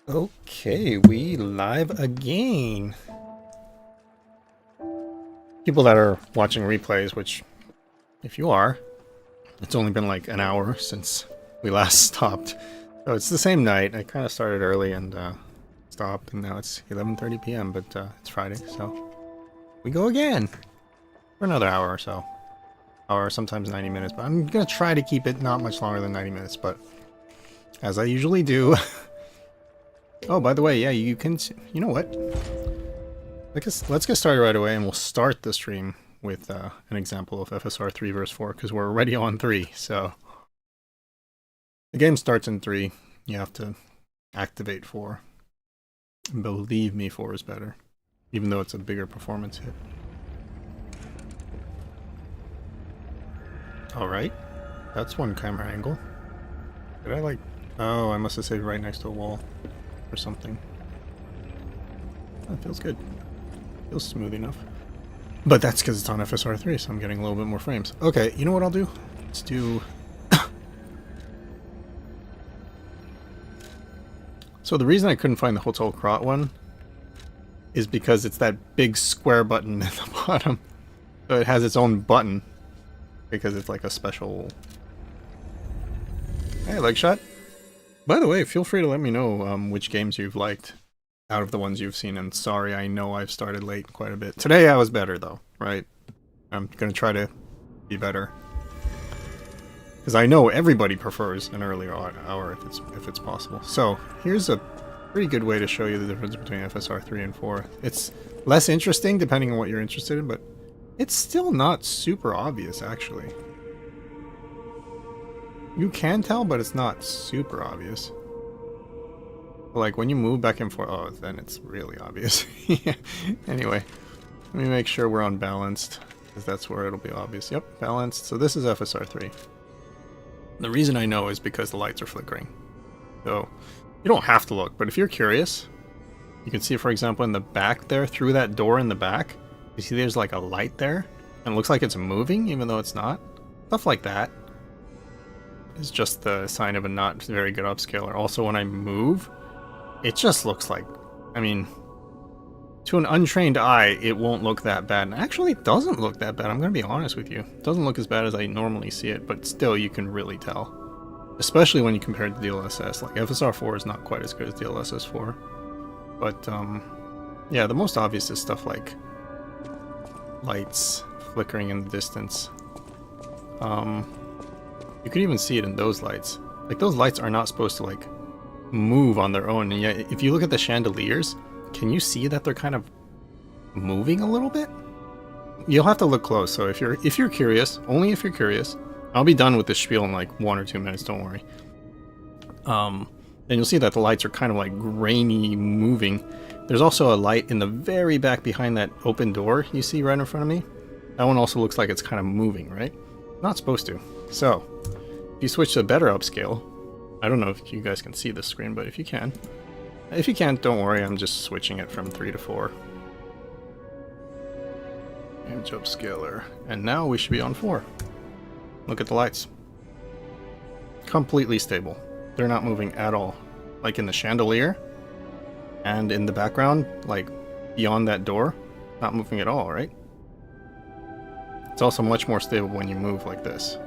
Okay, we live again. People that are watching replays, which, if you are, it's only been like an hour since we last stopped. So it's the same night. I kind of started early and stopped, and now it's 11:30 p.m., but it's Friday, so we go again for another hour or so. Or sometimes 90 minutes, but I'm going to try to keep it not much longer than 90 minutes, but as I usually do. Oh, by the way, yeah, you can, you know what? Let's get started right away, and we'll start the stream with an example of FSR 3 verse 4, because we're already on 3, so... The game starts in 3, you have to activate 4. And believe me, 4 is better, even though it's a bigger performance hit. Alright, that's one camera angle. Did I like... Oh, I must have saved right next to a wall or something. That feels good. Feels smooth enough. But that's because it's on FSR 3, so I'm getting a little bit more frames. Okay, you know what I'll do? Let's do... So the reason I couldn't find the Hotel Krat one is because it's that big square button at the bottom. So it has its own button. Because it's like a special... Hey, leg shot. By the way, feel free to let me know which games you've liked out of the ones you've seen. And sorry, I know I've started late quite a bit. Today I was better though, right? I'm gonna try to be better. Because I know everybody prefers an earlier hour if it's possible. So, here's a pretty good way to show you the difference between FSR 3 and 4. It's less interesting depending on what you're interested in, but it's still not super obvious, actually. You can tell, but it's not super obvious. Like, when you move back and forth, oh, then it's really obvious. Anyway, let me make sure we're unbalanced, because that's where it'll be obvious. Yep, balanced. So this is FSR 3. The reason I know is because the lights are flickering. So, you don't have to look, but if you're curious, you can see, for example, in the back there, through that door in the back, you see there's like a light there, and it looks like it's moving, even though it's not. Stuff like that is just the sign of a not very good upscaler. Also, when I move, it just looks like, I mean, to an untrained eye, it won't look that bad. And actually, it doesn't look that bad, I'm going to be honest with you. It doesn't look as bad as I normally see it, but still, you can really tell. Especially when you compare it to DLSS. Like, FSR 4 is not quite as good as DLSS 4. But, yeah, the most obvious is stuff like lights flickering in the distance. You can even see it in those lights. Like, those lights are not supposed to, like, move on their own. And yet, if you look at the chandeliers, can you see that they're kind of moving a little bit? You'll have to look close. So if you're curious, only if you're curious, I'll be done with this spiel in like 1 or 2 minutes, don't worry. And you'll see that the lights are kind of like grainy moving. There's also a light in the very back behind that open door you see right in front of me. That one also looks like it's kind of moving, right? Not supposed to. So, if you switch to a better upscale, I don't know if you guys can see this screen, but if you can. If you can't, don't worry, I'm just switching it from 3 to 4. Image upscaler. And now we should be on 4. Look at the lights. Completely stable. They're not moving at all. Like in the chandelier, and in the background, like beyond that door, not moving at all, right? It's also much more stable when you move like this.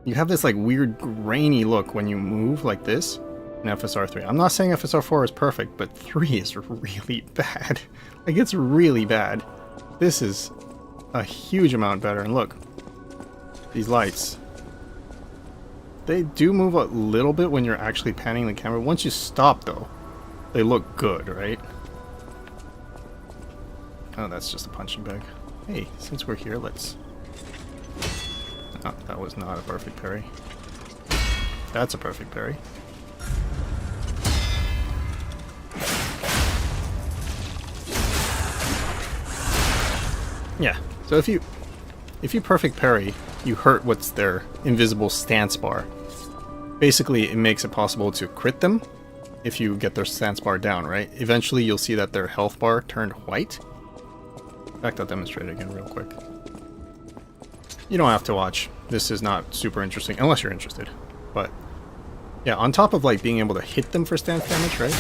You have this like weird grainy look when you move like this in FSR 3. I'm not saying FSR 4 is perfect, but 3 is really bad. Like, it's really bad. This is a huge amount better. And look, these lights, they do move a little bit when you're actually panning the camera. Once you stop, though, they look good, right? Oh, that's just a punching bag. Hey, since we're here, let's... Oh, that was not a perfect parry. That's a perfect parry. Yeah, so if you perfect parry, you hurt what's their invisible stance bar. Basically, it makes it possible to crit them if you get their stance bar down, right? Eventually, you'll see that their health bar turned white. In fact, I'll demonstrate it again real quick. You don't have to watch. This is not super interesting, unless you're interested. But Yeah, on top of like being able to hit them for stance damage, right?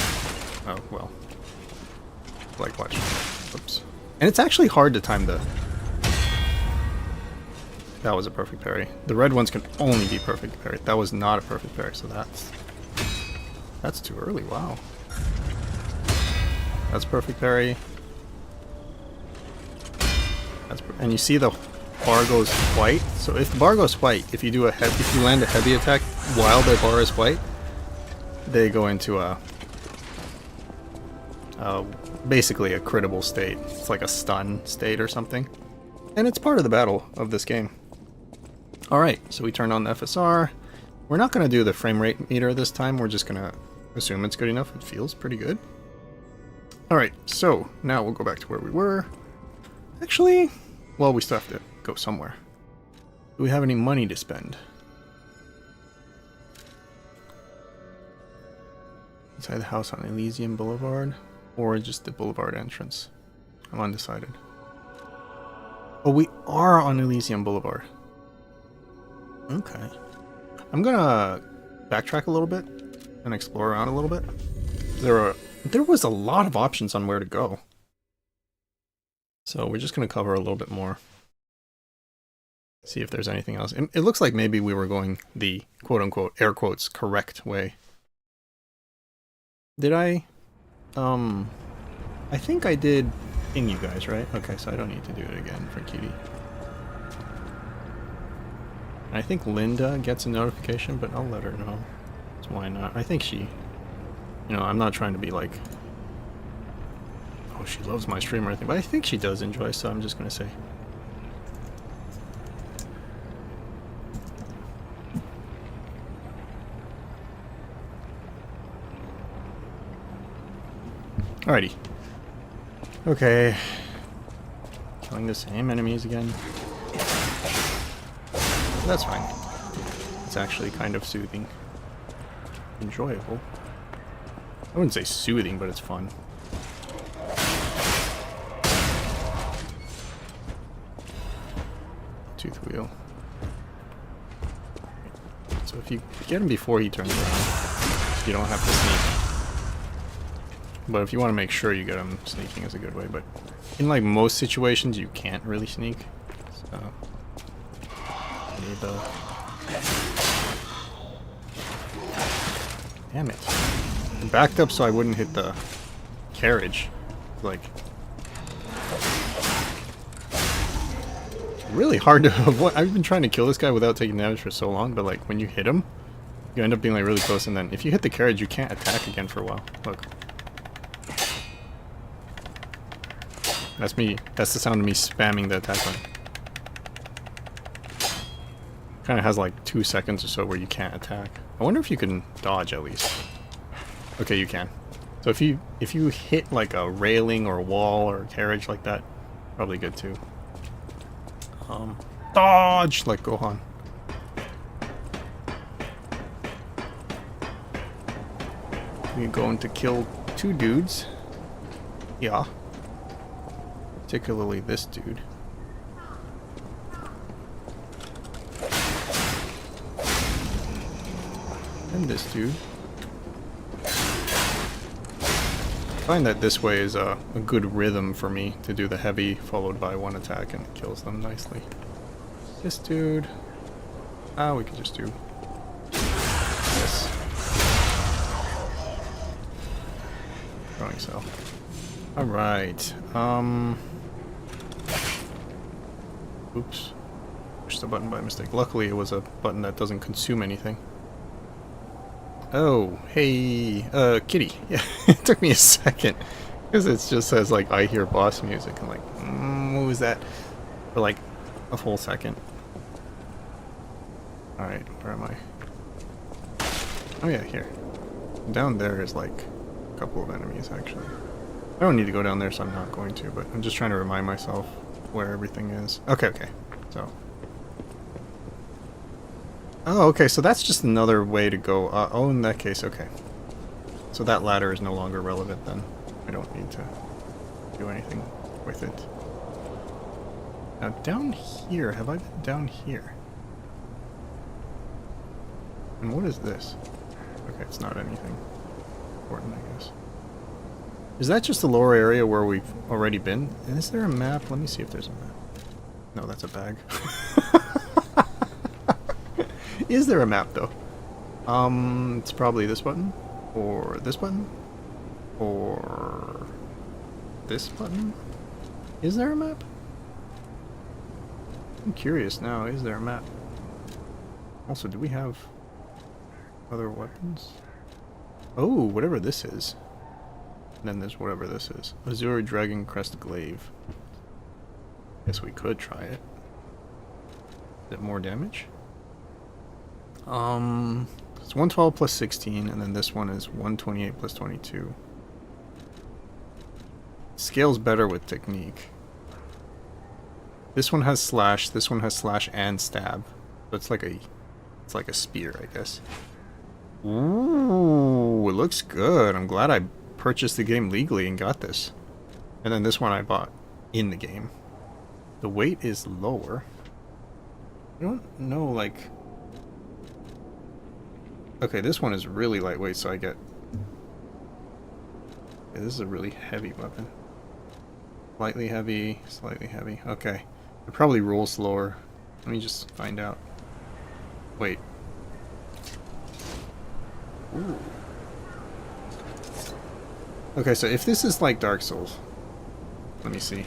Oh, well. Like, watch. Oops. And it's actually hard to time the... That was a perfect parry. The red ones can only be perfect parry. That was not a perfect parry, so that's too early, wow. That's perfect parry. And you see the bar goes white. So if the bar goes white, if you land a heavy attack while the bar is white, they go into a basically a critable state. It's like a stun state or something. And it's part of the battle of this game. Alright, so we turned on the FSR. We're not going to do the frame rate meter this time. We're just going to assume it's good enough. It feels pretty good. Alright, so now we'll go back to where we were. Actually, well, we still have to go somewhere. Do we have any money to spend? Inside the house on Elysion Blvd, or just the Boulevard entrance? I'm undecided. Oh, we are on Elysion Blvd. Okay. I'm gonna backtrack a little bit and explore around a little bit. There was a lot of options on where to go. So we're just gonna cover a little bit more. See if there's anything else. It looks like maybe we were going the quote-unquote, air quotes, correct way. Did I? I think I did ping you guys, right? Okay, so I don't need to do it again for Cutie. I think Linda gets a notification, but I'll let her know. So why not? I think she... You know, I'm not trying to be like... Oh, she loves my stream or anything, but I think she does enjoy, so I'm just gonna say... Alrighty. Okay. Killing the same enemies again. That's fine. It's actually kind of soothing. Enjoyable. I wouldn't say soothing, but it's fun. Tooth wheel. So if you get him before he turns around, you don't have to sneak. But if you want to make sure you get him, sneaking is a good way. But in like most situations, you can't really sneak. So need the... Damn it! I backed up so I wouldn't hit the carriage. Like really hard to avoid. I've been trying to kill this guy without taking damage for so long, but like when you hit him, you end up being like really close, and then if you hit the carriage, you can't attack again for a while. Look. That's me. That's the sound of me spamming the attack button. Kind of has like 2 seconds or so where you can't attack. I wonder if you can dodge at least. Okay, you can. So if you hit like a railing or a wall or a carriage like that, probably good too. Dodge like Gohan. We're going to kill 2 dudes. Yeah. Particularly this dude. And this dude. I find that this way is a good rhythm for me to do the heavy followed by one attack, and it kills them nicely. This dude. Ah, we could just do this. Throwing cell. Alright. Oops. Pushed the button by mistake. Luckily it was a button that doesn't consume anything. Oh, hey, kitty. Yeah, it took me a second. Because it just says, like, I hear boss music. I'm like, what was that? For, like, a full second. Alright, where am I? Oh yeah, here. Down there is, like, a couple of enemies, actually. I don't need to go down there, so I'm not going to, but I'm just trying to remind myself where everything is. Okay, okay. So. Oh, okay, so that's just another way to go. Oh, in that case, okay. So that ladder is no longer relevant then. I don't need to do anything with it. Now, down here, have I been down here? And what is this? Okay, it's not anything important, I guess. Is that just the lower area where we've already been? And is there a map? Let me see if there's a map. No, that's a bag. Is there a map, though? It's probably this button. Or this button. Or this button. Is there a map? I'm curious now. Is there a map? Also, do we have other weapons? Oh, whatever this is. And then there's whatever this is. Azure Dragon Crest Glaive. Guess we could try it. Is it more damage? It's 112 plus 16, and then this one is 128 plus 22. Scales better with technique. This one has slash, this one has slash and stab. So it's like a spear, I guess. Ooh, it looks good. I'm glad I purchased the game legally and got this. And then this one I bought in the game. The weight is lower. I don't know, like... Okay, this one is really lightweight, so I get... Okay, this is a really heavy weapon. Slightly heavy, slightly heavy. Okay. It probably rolls slower. Let me just find out. Wait. Ooh. Okay, so if this is like Dark Souls, let me see.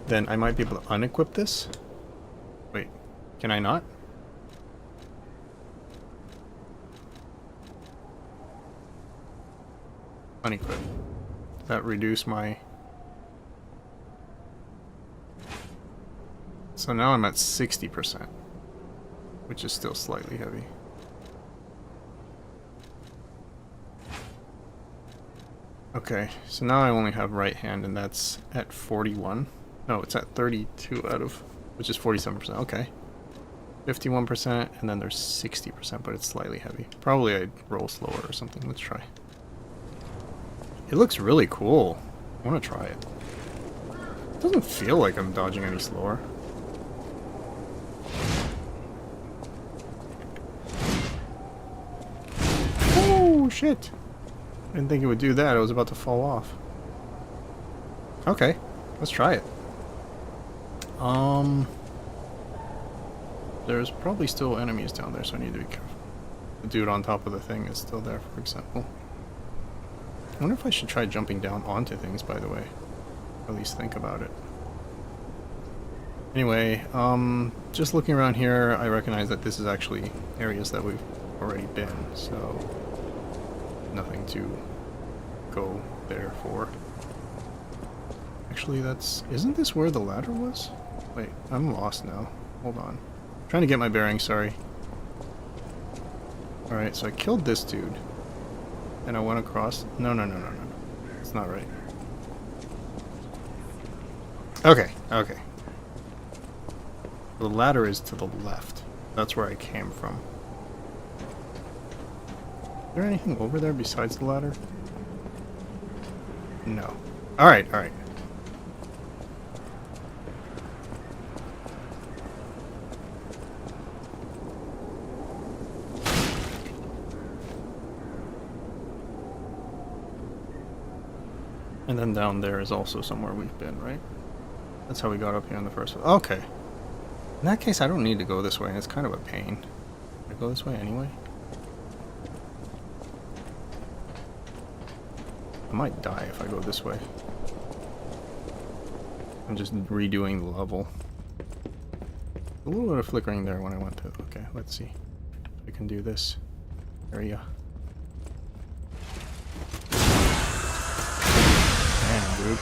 Then I might be able to unequip this. Wait, can I not? Unequip. Does that reduce my... So now I'm at 60%, which is still slightly heavy. Okay, so now I only have right hand, and that's at 41. No, it's at 32 out of, which is 47%. Okay. 51%, and then there's 60%, but it's slightly heavy. Probably I'd roll slower or something. Let's try. It looks really cool. I want to try it. It doesn't feel like I'm dodging any slower. Oh, shit. I didn't think it would do that. I was about to fall off. Okay, let's try it. There's probably still enemies down there, so I need to be careful. The dude on top of the thing is still there, for example. I wonder if I should try jumping down onto things, by the way. At least think about it. Anyway, just looking around here, I recognize that this is actually areas that we've already been, so nothing to go there for. Actually, isn't this where the ladder was? Wait, I'm lost now. Hold on. I'm trying to get my bearings, sorry. Alright, so I killed this dude. And I went across. No. It's not right. Okay. The ladder is to the left. That's where I came from. Is there anything over there besides the ladder? No. Alright. And then down there is also somewhere we've been, right? That's how we got up here in the first one. Okay. In that case, I don't need to go this way, and it's kind of a pain. Should I go this way anyway? I might die if I go this way. I'm just redoing the level. A little bit of flickering there when I went to... Okay, let's see. I can do this area. Damn, dude.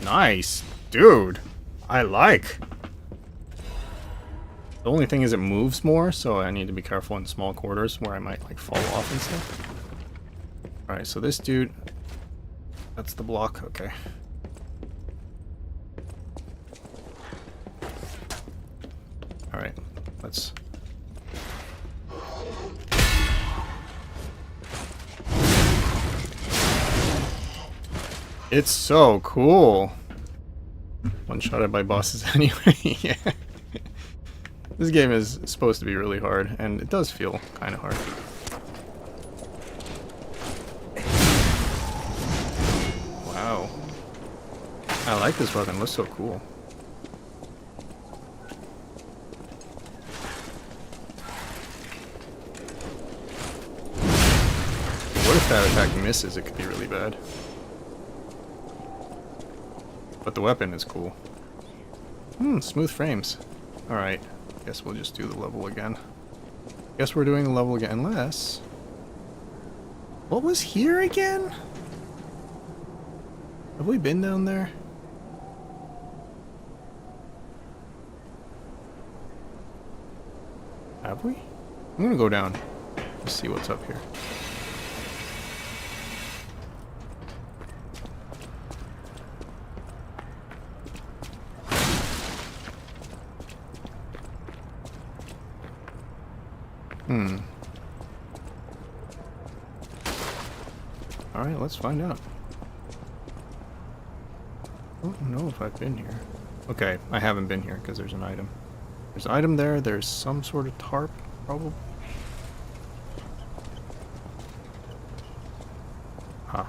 Nice, dude. I like. The only thing is it moves more, so I need to be careful in small quarters where I might like fall off and stuff. Alright, so this dude, that's the block, okay. Alright, let's... It's so cool. One-shotted by bosses anyway. Yeah. This game is supposed to be really hard, and it does feel kind of hard. Wow. I like this weapon, it looks so cool. What if that attack misses? It could be really bad. But the weapon is cool. Smooth frames. Alright, guess we'll just do the level again. Guess we're doing the level again, unless... What was here again? Have we been down there? Have we? I'm gonna go down. Let's see what's up here. Alright, let's find out. I don't know if I've been here. Okay, I haven't been here because there's an item. There's an item there, there's some sort of tarp, probably. Huh.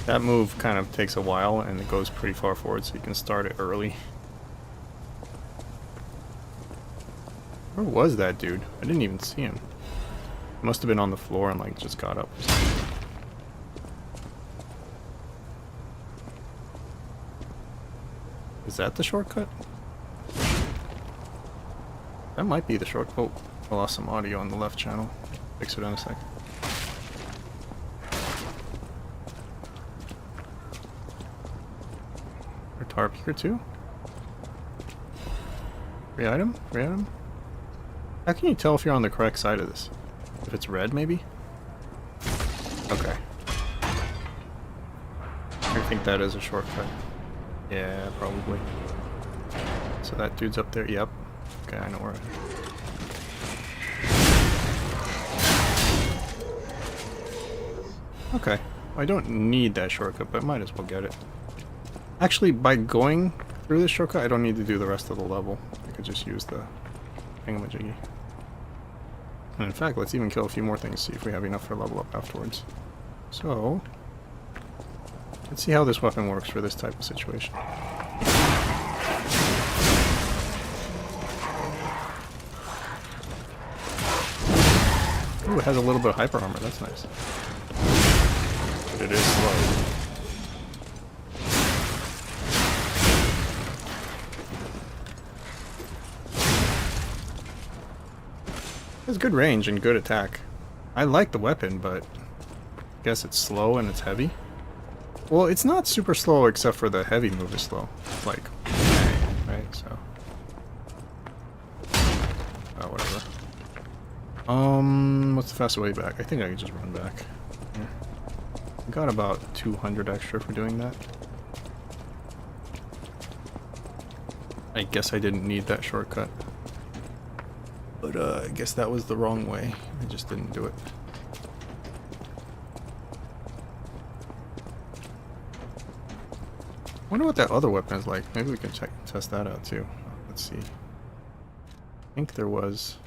That move kind of takes a while and it goes pretty far forward, so you can start it early. Where was that dude? I didn't even see him. Must have been on the floor and like just got up. Is that the shortcut? That might be the shortcut. Oh, I lost some audio on the left channel. Fix it in a sec. Or tarp here too? Free item? Free item? How can you tell if you're on the correct side of this? If it's red, maybe? Okay. I think that is a shortcut. Yeah, probably. So that dude's up there. Yep. Okay, I know where I am. Okay. I don't need that shortcut, but I might as well get it. Actually, by going through this shortcut, I don't need to do the rest of the level. I could just use the thingamajiggy. And in fact, let's even kill a few more things, see if we have enough for level up afterwards. So, let's see how this weapon works for this type of situation. Ooh, it has a little bit of hyper armor, that's nice. But it is slow. It has good range and good attack. I like the weapon, but I guess it's slow and it's heavy. Well, it's not super slow except for the heavy move is slow. Like, right, so. Oh, whatever. What's the fastest way back? I think I can just run back. Yeah. I got about 200 extra for doing that. I guess I didn't need that shortcut. But I guess that was the wrong way. I just didn't do it. Wonder what that other weapon is like. Maybe we can test that out too. Let's see. I think there was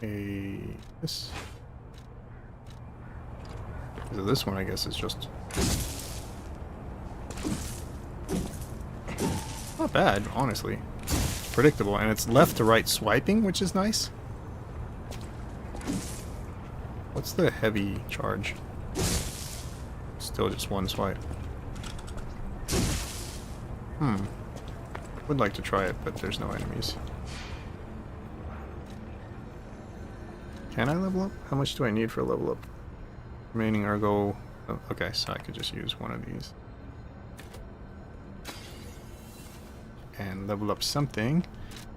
this. So this one, I guess, is just not bad, honestly. Predictable, and it's left to right swiping, which is nice. What's the heavy charge? Still just one swipe. Would like to try it, but there's no enemies. Can I level up? How much do I need for a level up? Remaining Argo. Oh, okay, so I could just use one of these. And level up something.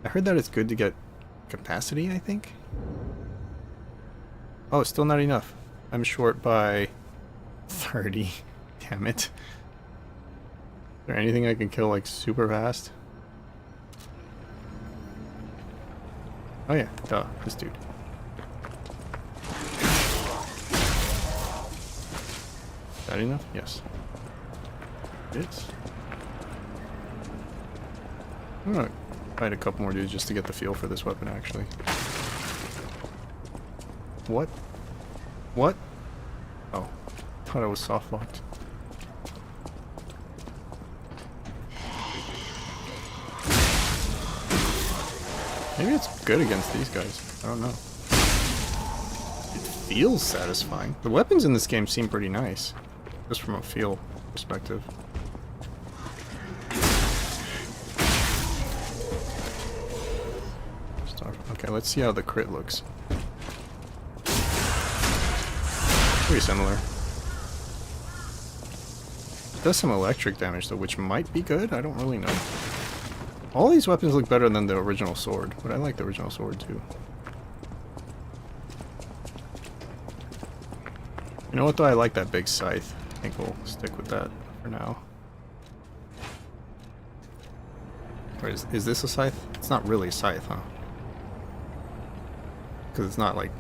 I heard that it's good to get capacity, I think. Oh, it's still not enough. I'm short by 30. Damn it. Is there anything I can kill like super fast? Oh yeah, duh, this dude. that enough? Yes. It's. I'm gonna fight a couple more dudes just to get the feel for this weapon, actually. What? What? Oh. Thought I was soft locked. Maybe it's good against these guys. I don't know. It feels satisfying. The weapons in this game seem pretty nice. Just from a feel perspective. Okay, let's see how the crit looks. Pretty similar. It does some electric damage though, which might be good. I don't really know. All these weapons look better than the original sword, but I like the original sword too. You know what though? I like that big scythe. I think we'll stick with that for now. Or is this a scythe? It's not really a scythe, huh? Because it's not like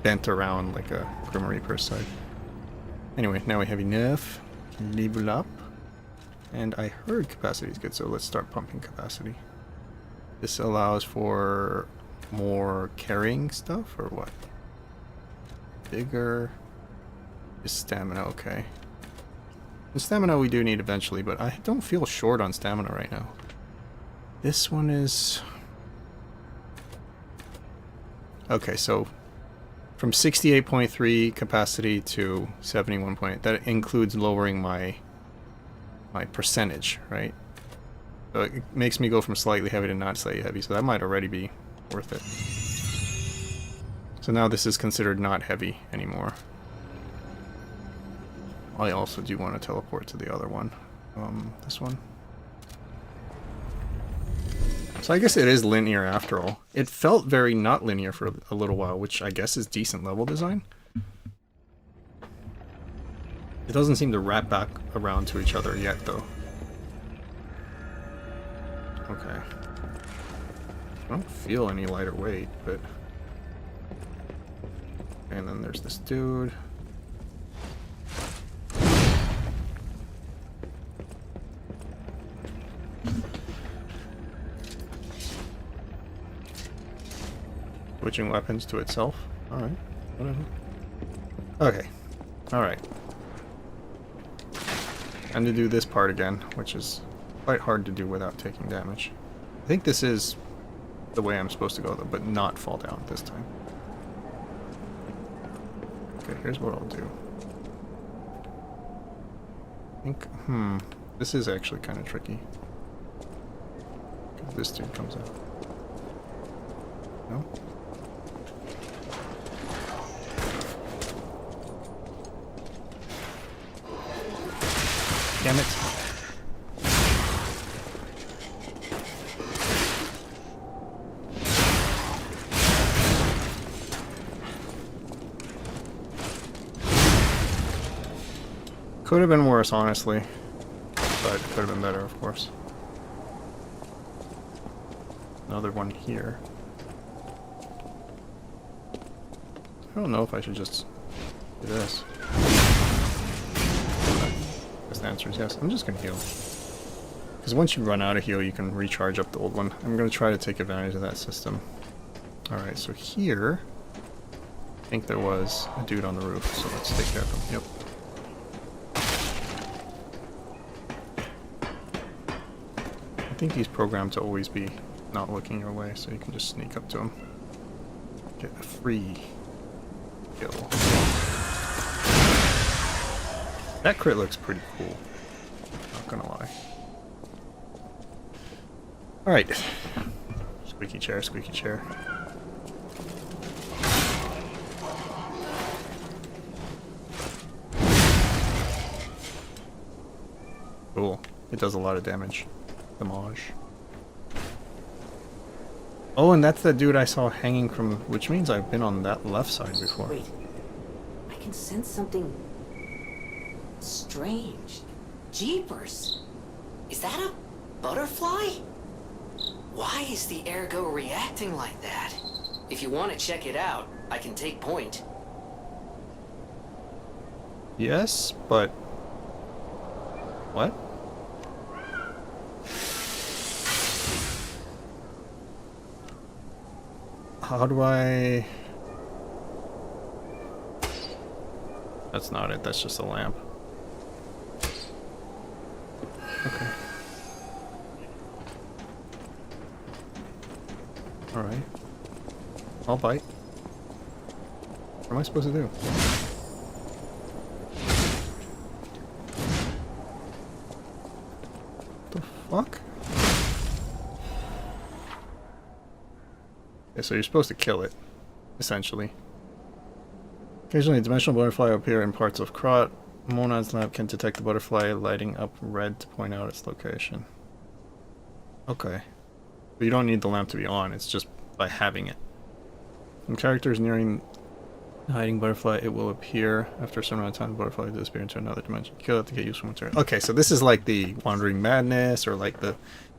bent around like a Grim Reaper scythe. Anyway, now we have enough. Level up. And I heard capacity is good, so let's start pumping capacity. This allows for more carrying stuff, or what? Bigger. Is stamina, okay. The stamina we do need eventually, but I don't feel short on stamina right now. This one is... Okay, so from 68.3 capacity to 71.8, that includes lowering my percentage, right? So it makes me go from slightly heavy to not slightly heavy, so that might already be worth it. So now this is considered not heavy anymore. I also do want to teleport to the other one. This one. So I guess it is linear after all. It felt very not linear for a little while, which I guess is decent level design. It doesn't seem to wrap back around to each other yet, though. Okay. I don't feel any lighter weight, but... And then there's this dude. Switching weapons to itself. Alright. Whatever. Okay. Alright. And to do this part again, which is quite hard to do without taking damage. I think this is the way I'm supposed to go though, but not fall down this time. Okay, here's what I'll do. I think, this is actually kind of tricky. If this dude comes out. No? Damn it. Could have been worse, honestly. But it could have been better, of course. Another one here. I don't know if I should just do this. The answer is yes. I'm just gonna heal. Because once you run out of heal, you can recharge up the old one. I'm gonna try to take advantage of that system. Alright, so here... I think there was a dude on the roof, so let's take care of him. Yep. I think he's programmed to always be not looking your way, so you can just sneak up to him. Get a free kill. That crit looks pretty cool. Not gonna lie. Alright. Squeaky chair, squeaky chair. Cool. It does a lot of damage. Damage. Oh, and that's that dude I saw hanging from... Which means I've been on that left side before. Wait. I can sense something... strange. Jeepers. Is that a butterfly? Why is the ergo reacting like that? If you want to check it out, I can take point. Yes, but What? How do I... That's not it, that's just a lamp. Okay. Alright. I'll bite. What am I supposed to do? What the fuck? Okay, so you're supposed to kill it, essentially. Occasionally, a dimensional butterfly will appear in parts of Krat. Monad's lamp can detect the butterfly, lighting up red to point out its location. Okay. But you don't need the lamp to be on, it's just by having it. When characters nearing the hiding butterfly, it will appear. After a certain amount of time, the butterfly will disappear into another dimension. Kill it to get useful material. Okay, so this is like the Wandering Madness, or like the...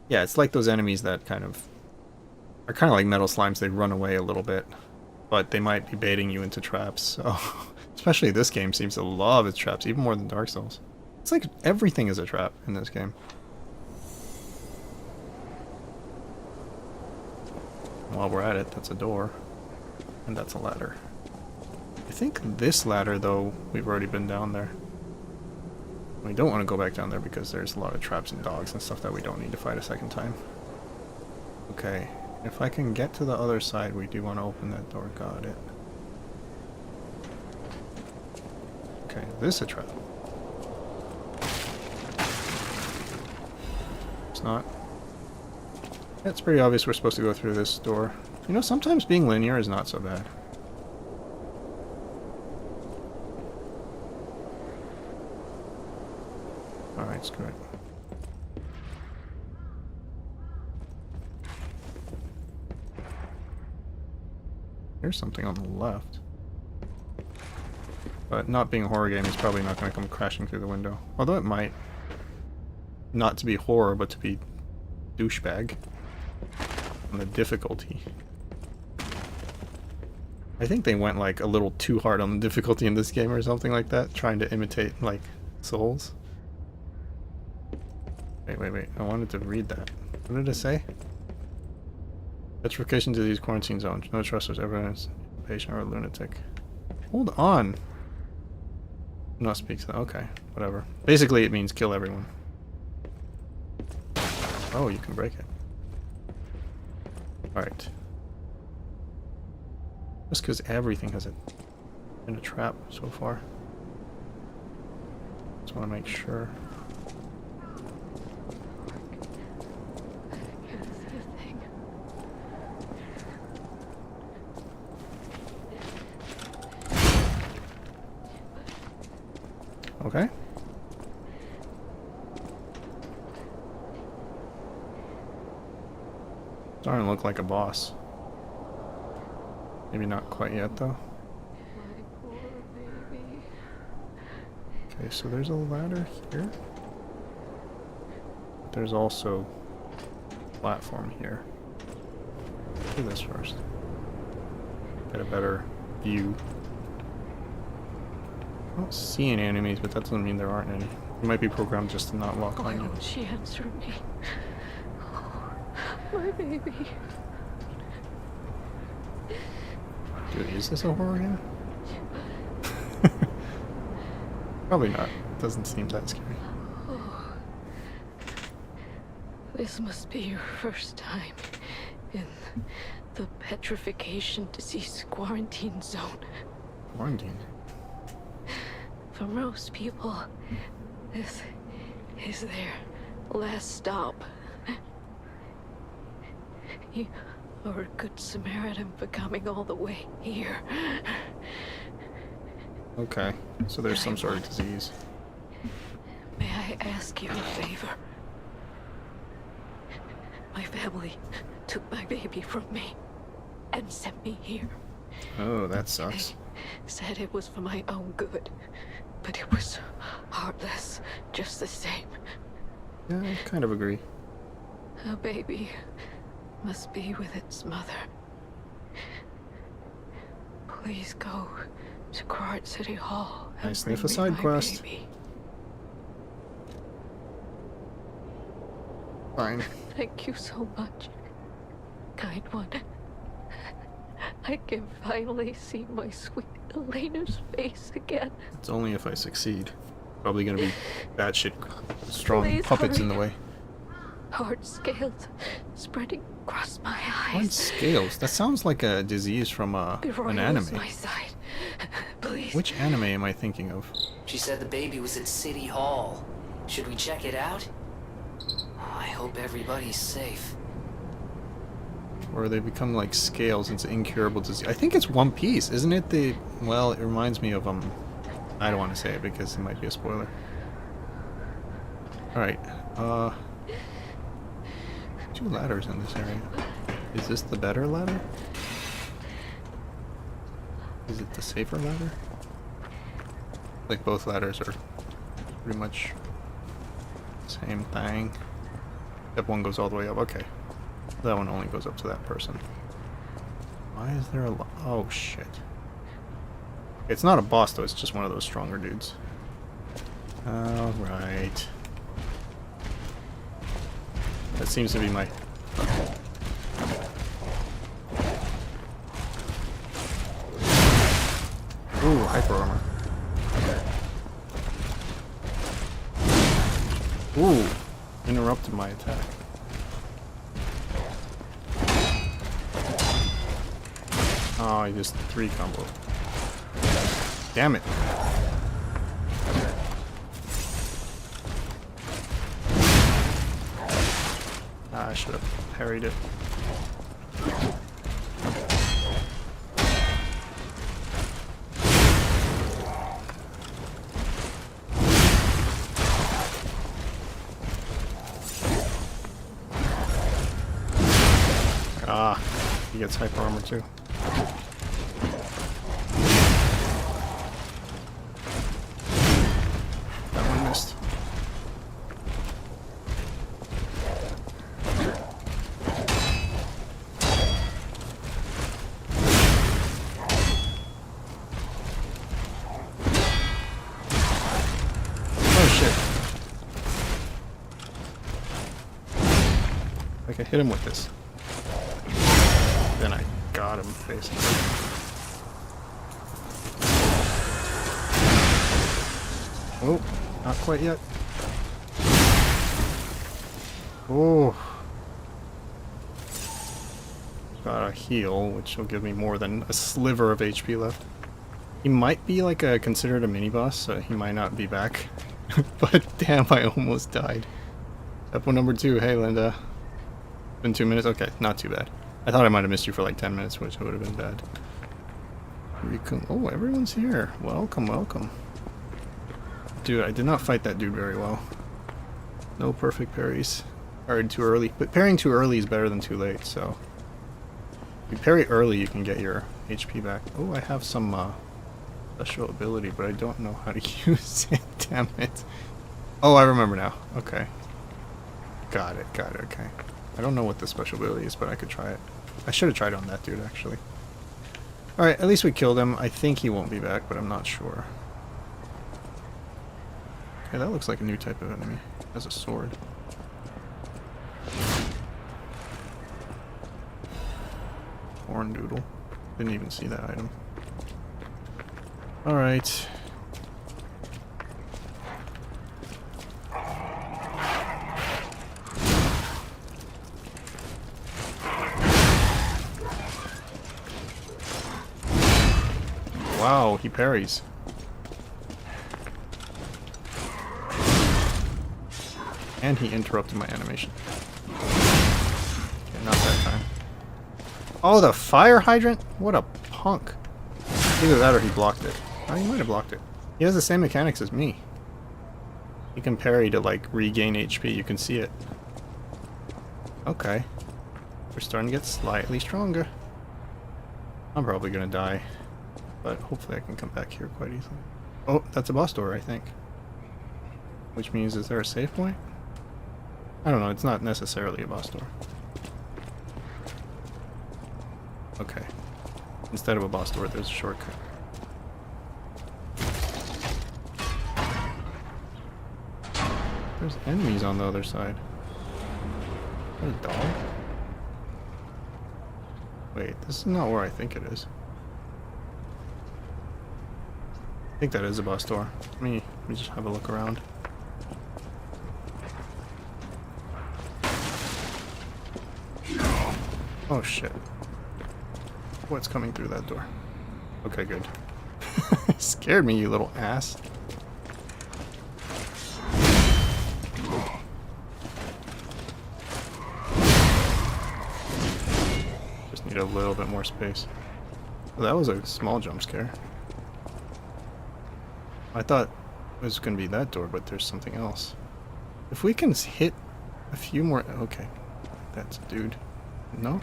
Yeah, it's like those enemies that kind of... are kind of like metal slimes, they run away a little bit. But they might be baiting you into traps, so... Especially this game seems to love its traps, even more than Dark Souls. It's like everything is a trap in this game. While we're at it, that's a door. And that's a ladder. I think this ladder, though, we've already been down there. We don't want to go back down there because there's a lot of traps and dogs and stuff that we don't need to fight a second time. Okay, if I can get to the other side, we do want to open that door. Got it. Okay, this is a trap. It's not. Yeah, it's pretty obvious we're supposed to go through this door. You know, sometimes being linear is not so bad. Alright, screw it. Here's something on the left. But not being a horror game, it's probably not going to come crashing through the window. Although it might. Not to be horror, but to be douchebag. On the difficulty. I think they went like a little too hard on the difficulty in this game or something like that, trying to imitate like Souls. Wait. I wanted to read that. What did it say? Petrification to these quarantine zones. No trusters, evidence, patient or a lunatic. Hold on. Not speaks. Okay, whatever. Basically, it means kill everyone. Oh, you can break it. Alright. Just because everything has been a trap so far. Just want to make sure. Okay. Starting to look like a boss. Maybe not quite yet, though. Okay, so there's a ladder here. There's also a platform here. Do this first. Get a better view. I don't see any enemies, but that doesn't mean there aren't any. You might be programmed just to not lock on you. Why won't she answer me? Oh, my baby. Dude, is this a horror game? Probably not. Doesn't seem that scary. Oh, this must be your first time in the petrification disease quarantine zone. Quarantine? For most people, this is their last stop. You are a good Samaritan for coming all the way here. Okay, so there's some sort of disease. May I ask you a favor? My family took my baby from me and sent me here. Oh, that sucks. They said it was for my own good, but it was heartless just the same. Yeah, I kind of agree. A baby must be with its mother. Please go to Krat City Hall and Nice sniff bring a me side my quest. baby. Fine. Thank you so much, kind one. I can finally see my sweet Elena's face again. It's only if I succeed. Probably gonna be batshit strong Please puppets in the hurry. way. Hard scales spreading across my Hard eyes. scales? That sounds like a disease from Before an I lose anime. my sight. Please. Which anime am I thinking of? She said the baby was at City Hall. Should we check it out? I hope everybody's safe. Or they become like scales, it's an incurable disease. I think it's One Piece, isn't it? Well, it reminds me of I don't want to say it because it might be a spoiler. Alright, 2 ladders in this area. Is this the better ladder? Is it the safer ladder? Like both ladders are pretty much same thing. Except one goes all the way up. Okay. That one only goes up to that person. Why is there a oh shit. It's not a boss though, it's just one of those stronger dudes. Alright. That seems to be my... Ooh, hyper armor. Ooh, interrupted my attack. Oh, he just 3 combo. Damn it. I should have parried it. Ah, he gets hyper armor too. That one missed. Oh shit. I can hit him with this. Then I got him, basically. Oh, not quite yet. Oh. Got a heal, which will give me more than a sliver of HP left. He might be like considered a mini-boss, so he might not be back. But damn, I almost died. Episode number 2, hey Linda. Been 2 minutes? Okay, not too bad. I thought I might have missed you for like 10 minutes, which would have been bad. Oh, everyone's here. Welcome, welcome. Dude, I did not fight that dude very well. No perfect parries. Parried too early. But parrying too early is better than too late, so... If you parry early, you can get your HP back. Oh, I have some special ability, but I don't know how to use it. Damn it. Oh, I remember now. Okay. Got it, okay. I don't know what the special ability is, but I could try it. I should have tried on that dude, actually. Alright, at least we killed him. I think he won't be back, but I'm not sure. Okay, that looks like a new type of enemy. Has a sword. Horn doodle. Didn't even see that item. Alright. Wow, he parries. And he interrupted my animation. Okay, not that time. Oh, the fire hydrant? What a punk. Either that or he blocked it. Oh, he might have blocked it. He has the same mechanics as me. He can parry to, like, regain HP. You can see it. Okay. We're starting to get slightly stronger. I'm probably gonna die. But hopefully I can come back here quite easily. Oh, that's a boss door, I think. Which means, is there a save point? I don't know, it's not necessarily a boss door. Okay. Instead of a boss door, there's a shortcut. There's enemies on the other side. Is that a dog? Wait, this is not where I think it is. I think that is a bus door. Let me just have a look around. Oh shit. What's coming through that door? Okay, good. Scared me, you little ass. Just need a little bit more space. Well, that was a small jump scare. I thought it was going to be that door, but there's something else. If we can hit a few more... Okay. That's a dude. No?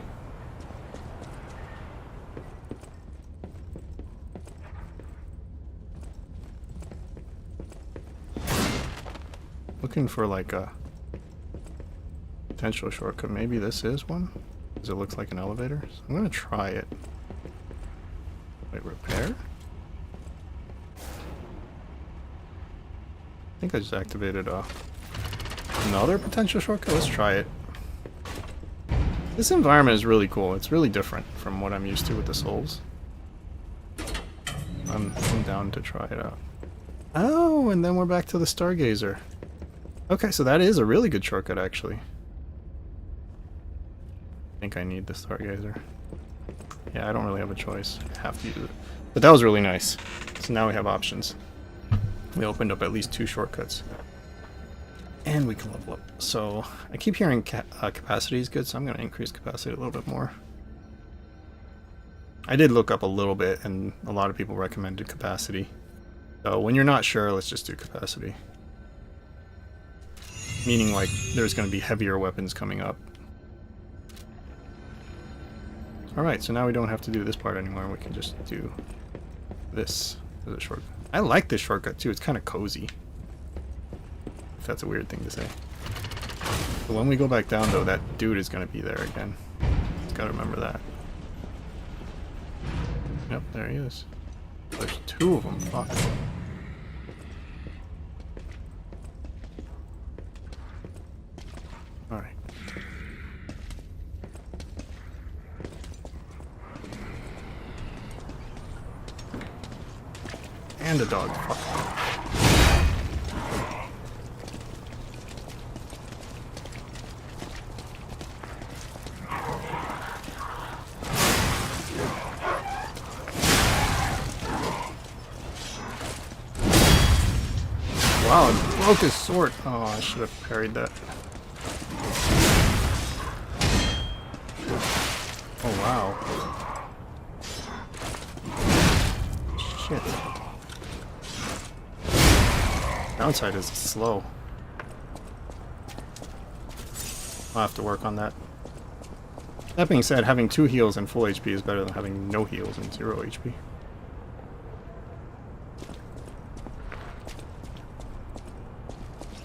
Looking for like a potential shortcut. Maybe this is one? Because it looks like an elevator. So I'm going to try it. Wait, repair? I think I just activated another potential shortcut. Let's try it. This environment is really cool. It's really different from what I'm used to with the Souls. I'm down to try it out. Oh, and then we're back to the Stargazer. Okay, so that is a really good shortcut, actually. I think I need the Stargazer. Yeah, I don't really have a choice. I have to use it. But that was really nice. So now we have options. We opened up at least 2 shortcuts. And we can level up. So, I keep hearing capacity is good, so I'm going to increase capacity a little bit more. I did look up a little bit, and a lot of people recommended capacity. So, when you're not sure, let's just do capacity. Meaning, like, there's going to be heavier weapons coming up. Alright, so now we don't have to do this part anymore. We can just do this as a shortcut. I like this shortcut, too. It's kind of cozy. If that's a weird thing to say. But when we go back down, though, that dude is going to be there again. Just gotta remember that. Yep, there he is. There's 2 of them. Fuck. Alright. And a dog. Fuck. Wow, it broke his sword. Oh, I should have parried that. Oh, wow. Shit. Downside is it's slow. I'll have to work on that. That being said, having 2 heals and full HP is better than having no heals and 0 HP.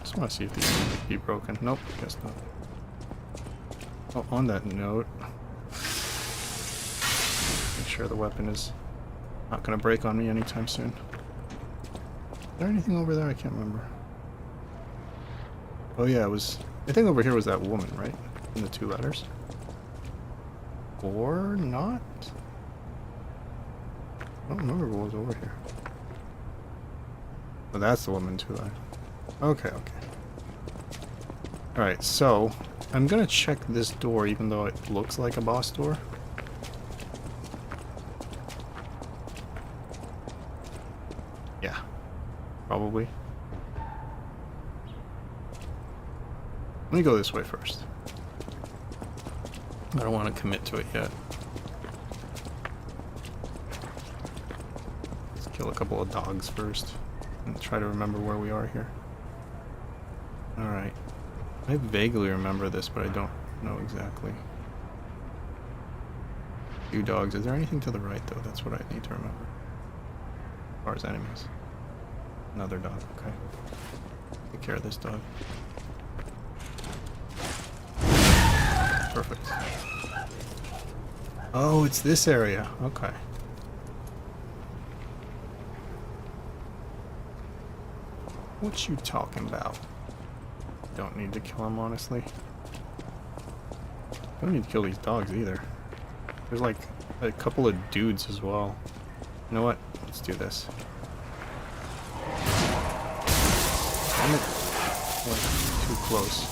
Just want to see if these can be broken. Nope, guess not. Oh, on that note, make sure the weapon is not going to break on me anytime soon. Is there anything over there? I can't remember. Oh yeah, it was... I think over here was that woman, right? In the 2 ladders. Or not? I don't remember what was over here. Oh, that's the woman 2 ladders. Okay, okay. Alright, so I'm gonna check this door even though it looks like a boss door. Yeah, probably. Let me go this way first. I don't want to commit to it yet. Let's kill a couple of dogs first and try to remember where we are here. Alright. I vaguely remember this, but I don't know exactly. 2 dogs. Is there anything to the right, though? That's what I need to remember. As far as enemies. Another dog. Okay. Take care of this dog. Perfect. Oh, it's this area. Okay. What you talking about? Don't need to kill him, honestly. don't need to kill these dogs either. There's like a couple of dudes as well. You know what? Let's do this. Damn it. Oh, too close.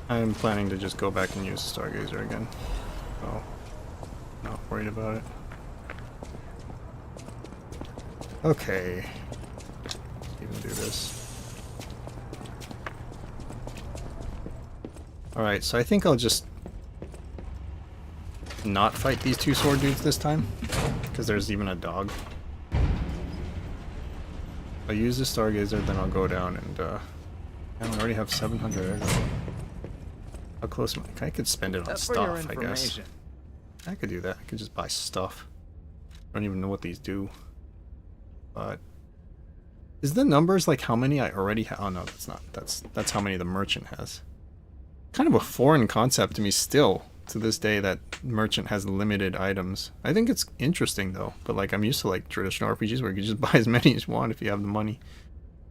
I'm planning to just go back and use the Stargazer again. So, not worried about it. Okay. Let's even do this. Alright, so I think I'll just not fight these two sword dudes this time, because there's even a dog. I'll use the Stargazer, then I'll go down and, I already have 700. How close am I? I could spend it on stuff, I guess. I could do that. I could just buy stuff. I don't even know what these do. But is the numbers like how many I already have? Oh no, that's not. That's how many the merchant has. Kind of a foreign concept to me still, to this day, that merchant has limited items. I think it's interesting though, but like I'm used to like traditional RPGs where you can just buy as many as you want if you have the money.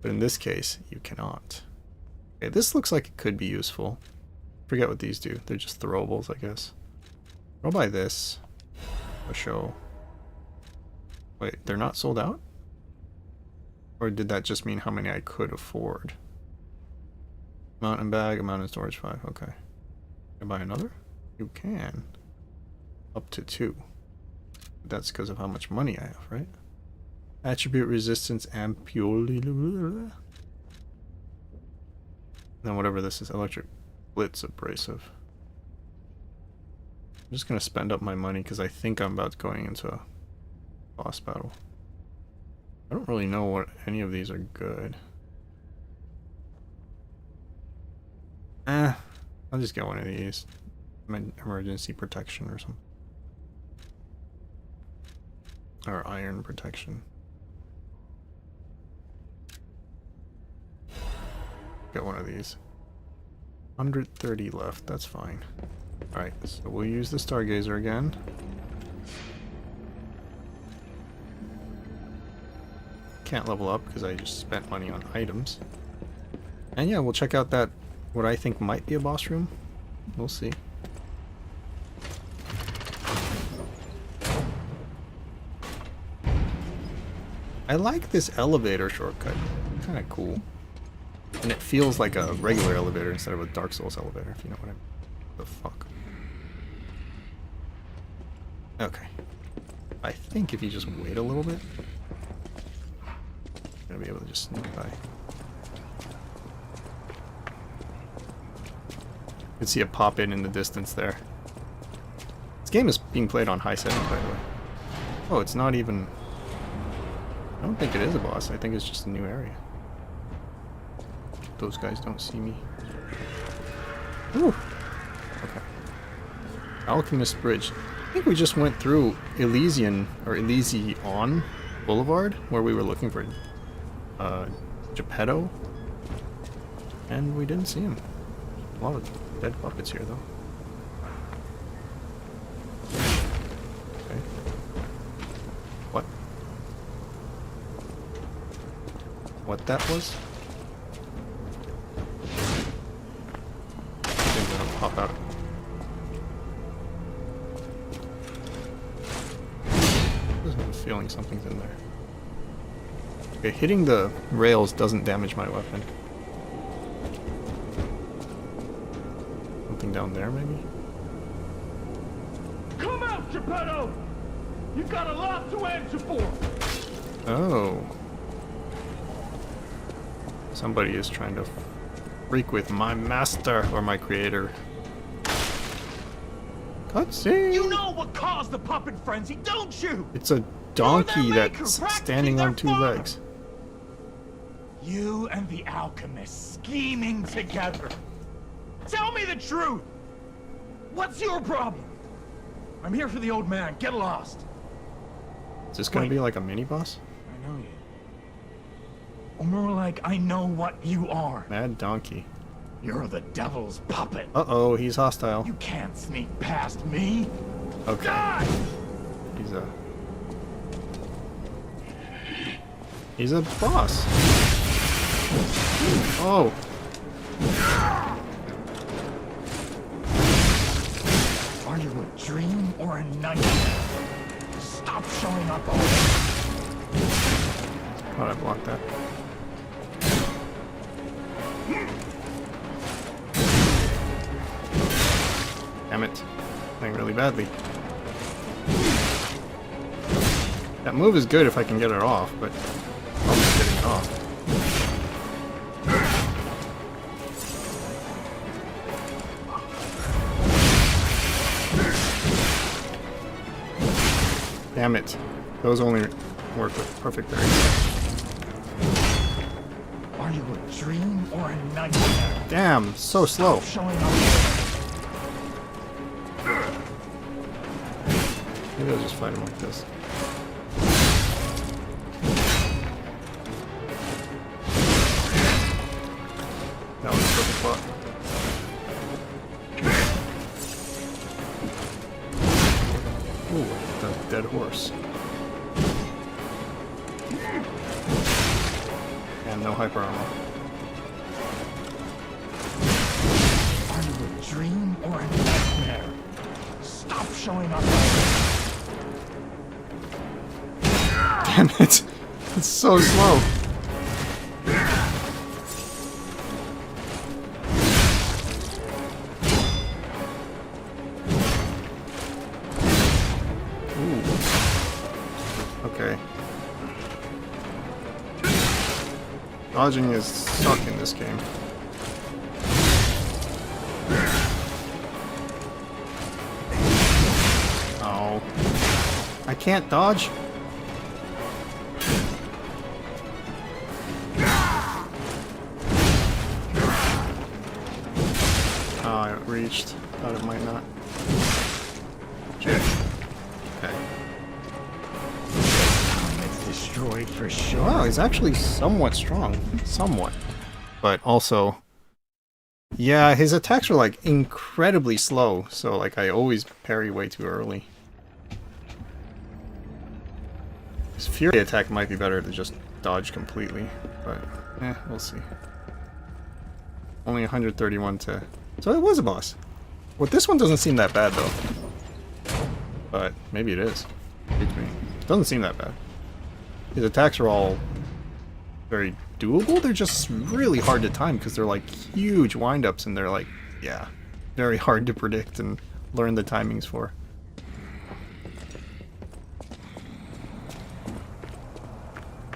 But in this case, you cannot. Okay, this looks like it could be useful. Forget what these do. They're just throwables, I guess. I'll buy this. A show. Wait, they're not sold out? Or did that just mean how many I could afford? Mountain bag, amount in storage 5. Okay. Can I buy another? You can. Up to 2. That's because of how much money I have, right? Attribute resistance ampuli. Then whatever this is, electric blitz abrasive. I'm just gonna spend up my money because I think I'm about going into a boss battle. I don't really know what any of these are good. I'll just get one of these. Emergency protection or something. Or iron protection. Get one of these. 130 left, that's fine. Alright, so we'll use the Stargazer again. Can't level up because I just spent money on items. And yeah, we'll check out that, what I think might be a boss room. We'll see. I like this elevator shortcut. Kinda cool. And it feels like a regular elevator instead of a Dark Souls elevator, if you know what I mean. The fuck? Okay. I think if you just wait a little bit, you're gonna be able to just sneak by. You can see it pop in the distance there. This game is being played on high settings, by the way. Oh, it's not even... I don't think it is a boss. I think it's just a new area. Those guys don't see me. Ooh. Okay. Alchemist Bridge. I think we just went through Elysion Blvd, where we were looking for Geppetto, and we didn't see him. A lot of dead puppets here, though. Okay. What? What that was? Things gonna pop out. I have a feeling something's in there. Okay, hitting the rails doesn't damage my weapon. Something down there, maybe? Come out, Geppetto! You've got a lot to answer for! Oh. Somebody is trying to freak with my master, or my creator. Cutscene! You know what caused the puppet frenzy, don't you? It's a donkey that's standing on 2 legs. You and the alchemist scheming together. Tell me the truth! What's your problem? I'm here for the old man. Get lost. Is this gonna be like a mini-boss? I know you. Or more like, I know what you are. Mad donkey. You're the devil's puppet. Uh-oh, he's hostile. You can't sneak past me. Okay. Die! He's a boss. Oh. Are you a dream or a nightmare? Stop showing up already. How'd I block that? Damn it. Playing really badly. That move is good if I can get it off, but I'm just getting it off. Damn it. Those only work with perfect berries. Are you a dream or a nightmare? Damn, so slow. Stop showing up already. Maybe I'll just fight him like this. That was a perfect block. Ooh, the dead horse. And no hyper armor. Are you a dream or a nightmare? Stop showing up already. Damn it! It's so slow. Ooh. Okay. Dodging is stuck in this game. Oh. I can't dodge? Oh, it reached. Thought it might not. Okay. It's destroyed for sure. Wow, he's actually somewhat strong. Somewhat. But also... Yeah, his attacks are like incredibly slow, so like I always parry way too early. His Fury attack might be better to just dodge completely, but we'll see. Only 131 to... So it was a boss. Well, this one doesn't seem that bad though. But maybe it is. Beats me. Doesn't seem that bad. His attacks are all very doable. They're just really hard to time because they're like huge windups and they're like, yeah, very hard to predict and learn the timings for.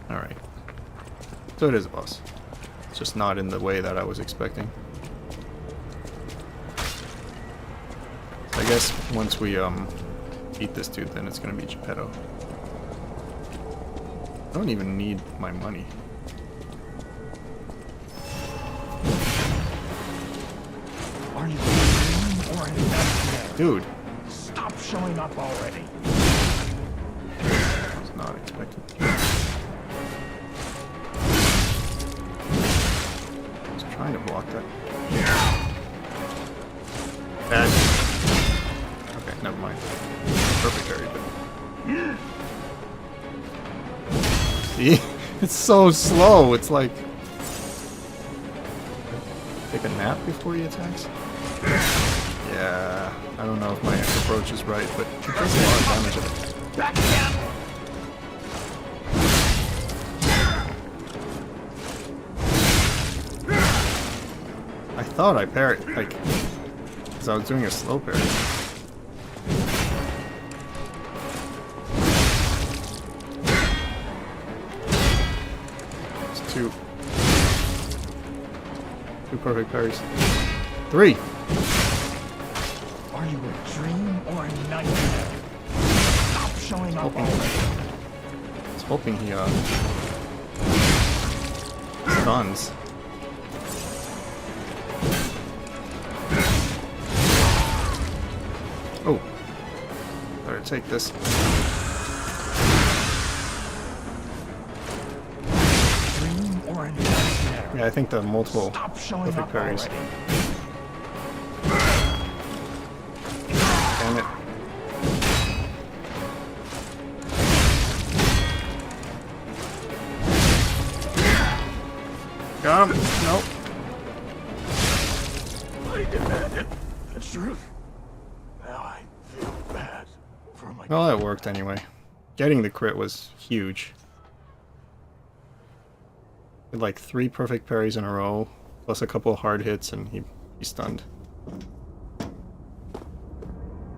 Alright. So it is a boss. It's just not in the way that I was expecting. So I guess once we beat this dude, then it's gonna be Geppetto. I don't even need my money. Are you a dream or a nightmare? Dude. Stop showing up already. I was not expecting. I was trying to block that. Bad. Okay, never mind. Perfect parry, but... See? It's so slow. It's like... Take a nap before he attacks? Yeah, I don't know if my approach is right, but it does a lot of damage. Back again! I thought I parried, like, because I was doing a slow parry. It's two perfect parries. 3! Are you a dream or a nightmare? Stop showing up already. I was hoping he, stuns. Oh. Better take this. Dream or a nightmare? Yeah, I think the multiple Stop showing perfect up parries. already. Damn it. Got him. Nope. I demanded the truth. Now I feel bad for my... Well, that worked anyway. Getting the crit was huge. Did like 3 perfect parries in a row, plus a couple of hard hits, and he stunned.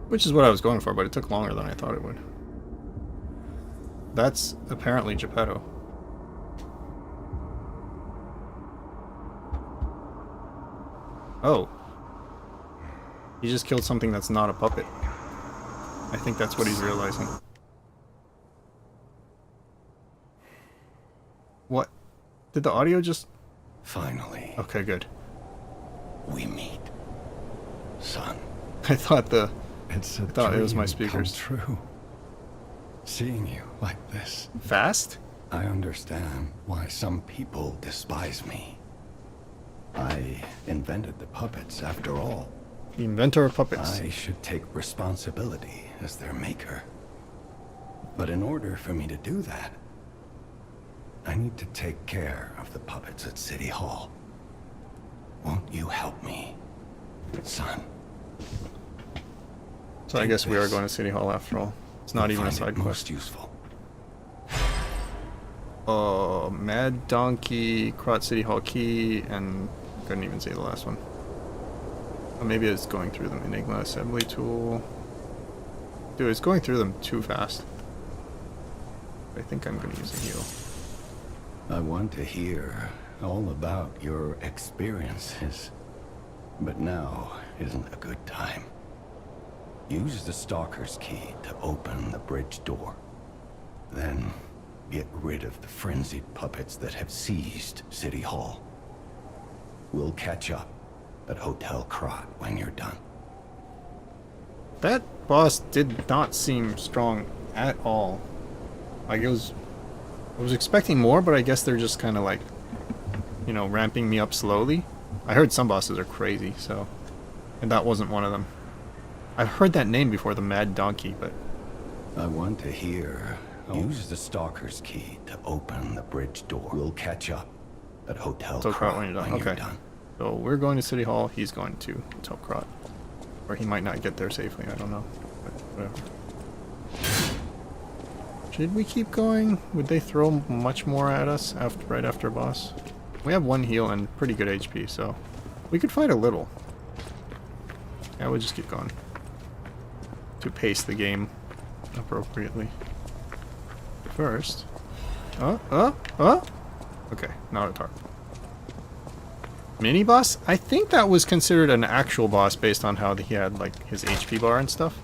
Which is what I was going for, but it took longer than I thought it would. That's apparently Geppetto. Oh. He just killed something that's not a puppet. I think that's what he's realizing. What? Did the audio just... Finally, Okay, good. we meet. Son, I thought the... it's a thought it was my dream come speakers. true. Seeing you like this, Fast? I understand why some people despise me. I invented the puppets after all. The inventor of puppets. I should take responsibility as their maker. But in order for me to do that, I need to take care of the puppets at City Hall. Won't you help me, son? So I guess we are going to City Hall after all. It's not even a Find it side most quest. useful. Oh, Mad Donkey, Krat City Hall Key, and couldn't even say the last one. Or maybe it's going through them. Enigma Assembly Tool. Dude, it's going through them too fast. I think I'm going to use a heal. I want to hear all about your experiences, but now isn't a good time. Use the Stalker's key to open the bridge door. Then get rid of the frenzied puppets that have seized City Hall. We'll catch up at Hotel Krat when you're done. That boss did not seem strong at all. Like I was expecting more, but I guess they're just kind of like, you know, ramping me up slowly. I heard some bosses are crazy, so, and that wasn't one of them. I've heard that name before, the Mad Donkey, but I want to hear. Use the Stalker's key to open the bridge door. We'll catch up at Hotel Krat when you're done. when you're Okay. done. So we're going to City Hall. He's going to Hotel Krat, or he might not get there safely. I don't know. But whatever. Should we keep going? Would they throw much more at us right after boss? We have 1 heal and pretty good HP, so we could fight a little. Yeah, we'll just keep going to pace the game appropriately. First, okay, not a tarp. Mini boss? I think that was considered an actual boss based on how he had like his HP bar and stuff.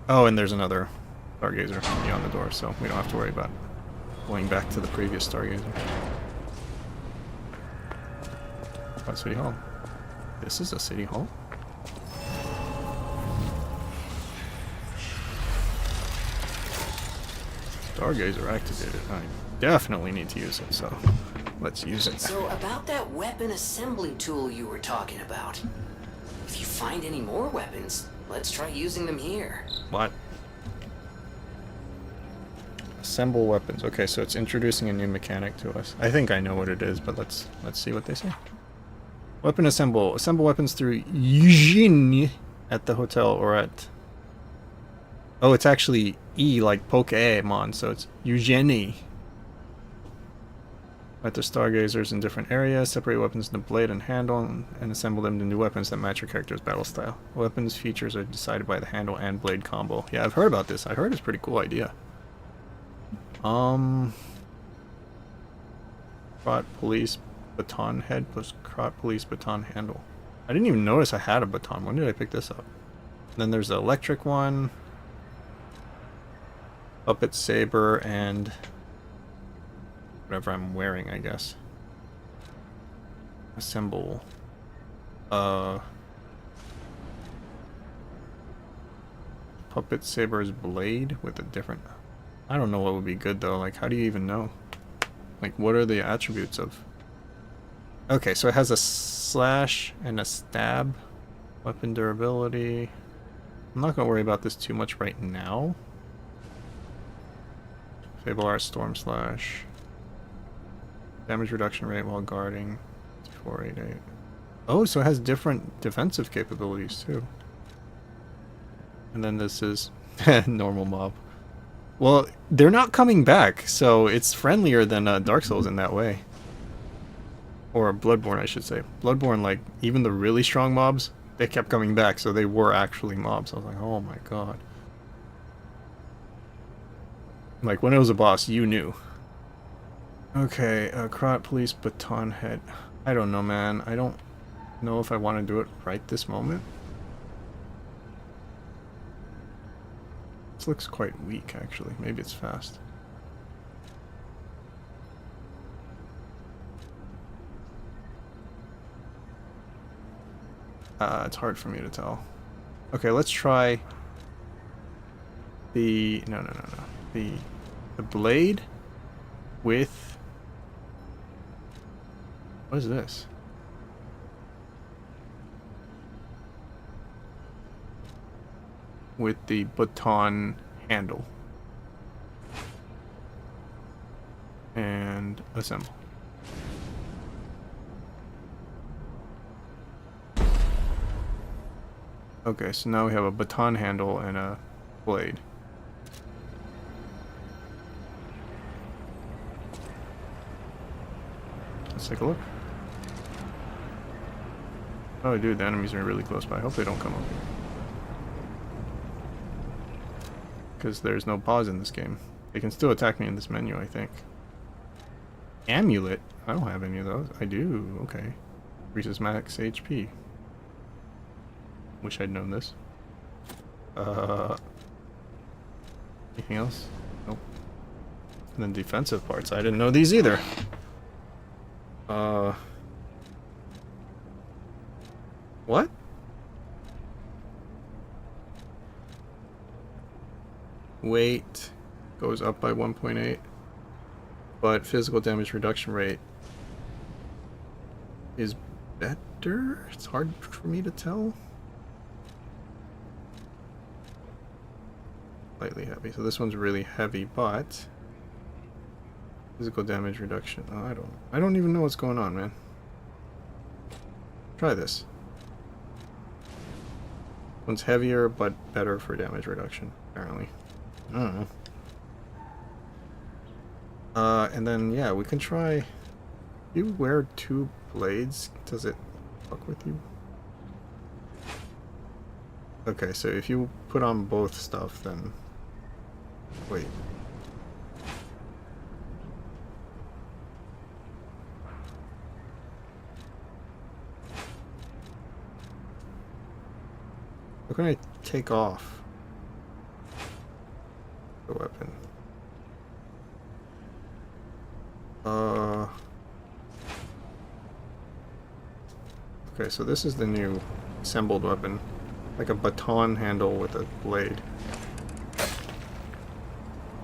Oh, and there's another Stargazer beyond the door, so we don't have to worry about going back to the previous Stargazer. What City Hall? This is a City Hall? Stargazer activated. I definitely need to use it, so let's use it. So about that weapon assembly tool you were talking about. If you find any more weapons, let's try using them here. What? Assemble weapons. Okay, so it's introducing a new mechanic to us. I think I know what it is, but let's see what they say. Weapon assemble. Assemble weapons through Elysion at the hotel or at... Oh, it's actually E like Pokemon, so it's Elysion. At the Stargazers in different areas, separate weapons into blade and handle, and assemble them into new weapons that match your character's battle style. Weapons features are decided by the handle and blade combo. Yeah, I've heard about this. I heard it's a pretty cool idea. Krat police baton head plus Krat police baton handle. I didn't even notice I had a baton. When did I pick this up? Then there's the electric one. Puppet saber and whatever I'm wearing, I guess. Assemble. Puppet saber's blade with a different I don't know what would be good though. Like, how do you even know? Like, what are the attributes of... Okay, so it has a slash and a stab. Weapon durability. I'm not going to worry about this too much right now. Fable Art Storm Slash. Damage reduction rate while guarding. 488. Oh, so it has different defensive capabilities too. And then this is normal mob. Well, they're not coming back, so it's friendlier than Dark Souls in that way. Or Bloodborne, I should say. Bloodborne, like, even the really strong mobs, they kept coming back, so they were actually mobs. I was like, oh my god. Like, when it was a boss, you knew. Okay, Krat Police Baton Head. I don't know, man. I don't know if I want to do it right this moment. This looks quite weak, actually. Maybe it's fast. It's hard for me to tell. Okay, let's try the... No. The blade with... What is this? With the baton handle. And assemble. Okay, so now we have a baton handle and a blade. Let's take a look. Oh dude, the enemies are really close by. I hope they don't come up here. Because there's no pause in this game. They can still attack me in this menu, I think. Amulet? I don't have any of those. I do, okay. Increases max HP. Wish I'd known this. Anything else? Nope. And then defensive parts. I didn't know these either. What? Weight goes up by 1.8, but physical damage reduction rate is better? It's hard for me to tell. Slightly heavy. So this one's really heavy, but physical damage reduction. Oh, I don't even know what's going on, man. Try this. One's heavier, but better for damage reduction, apparently. I don't know. And then, yeah, we can try... You wear two blades, does it fuck with you? Okay, so if you put on both stuff, then... Wait. How can I take off the weapon? Okay, so this is the new assembled weapon. Like a baton handle with a blade.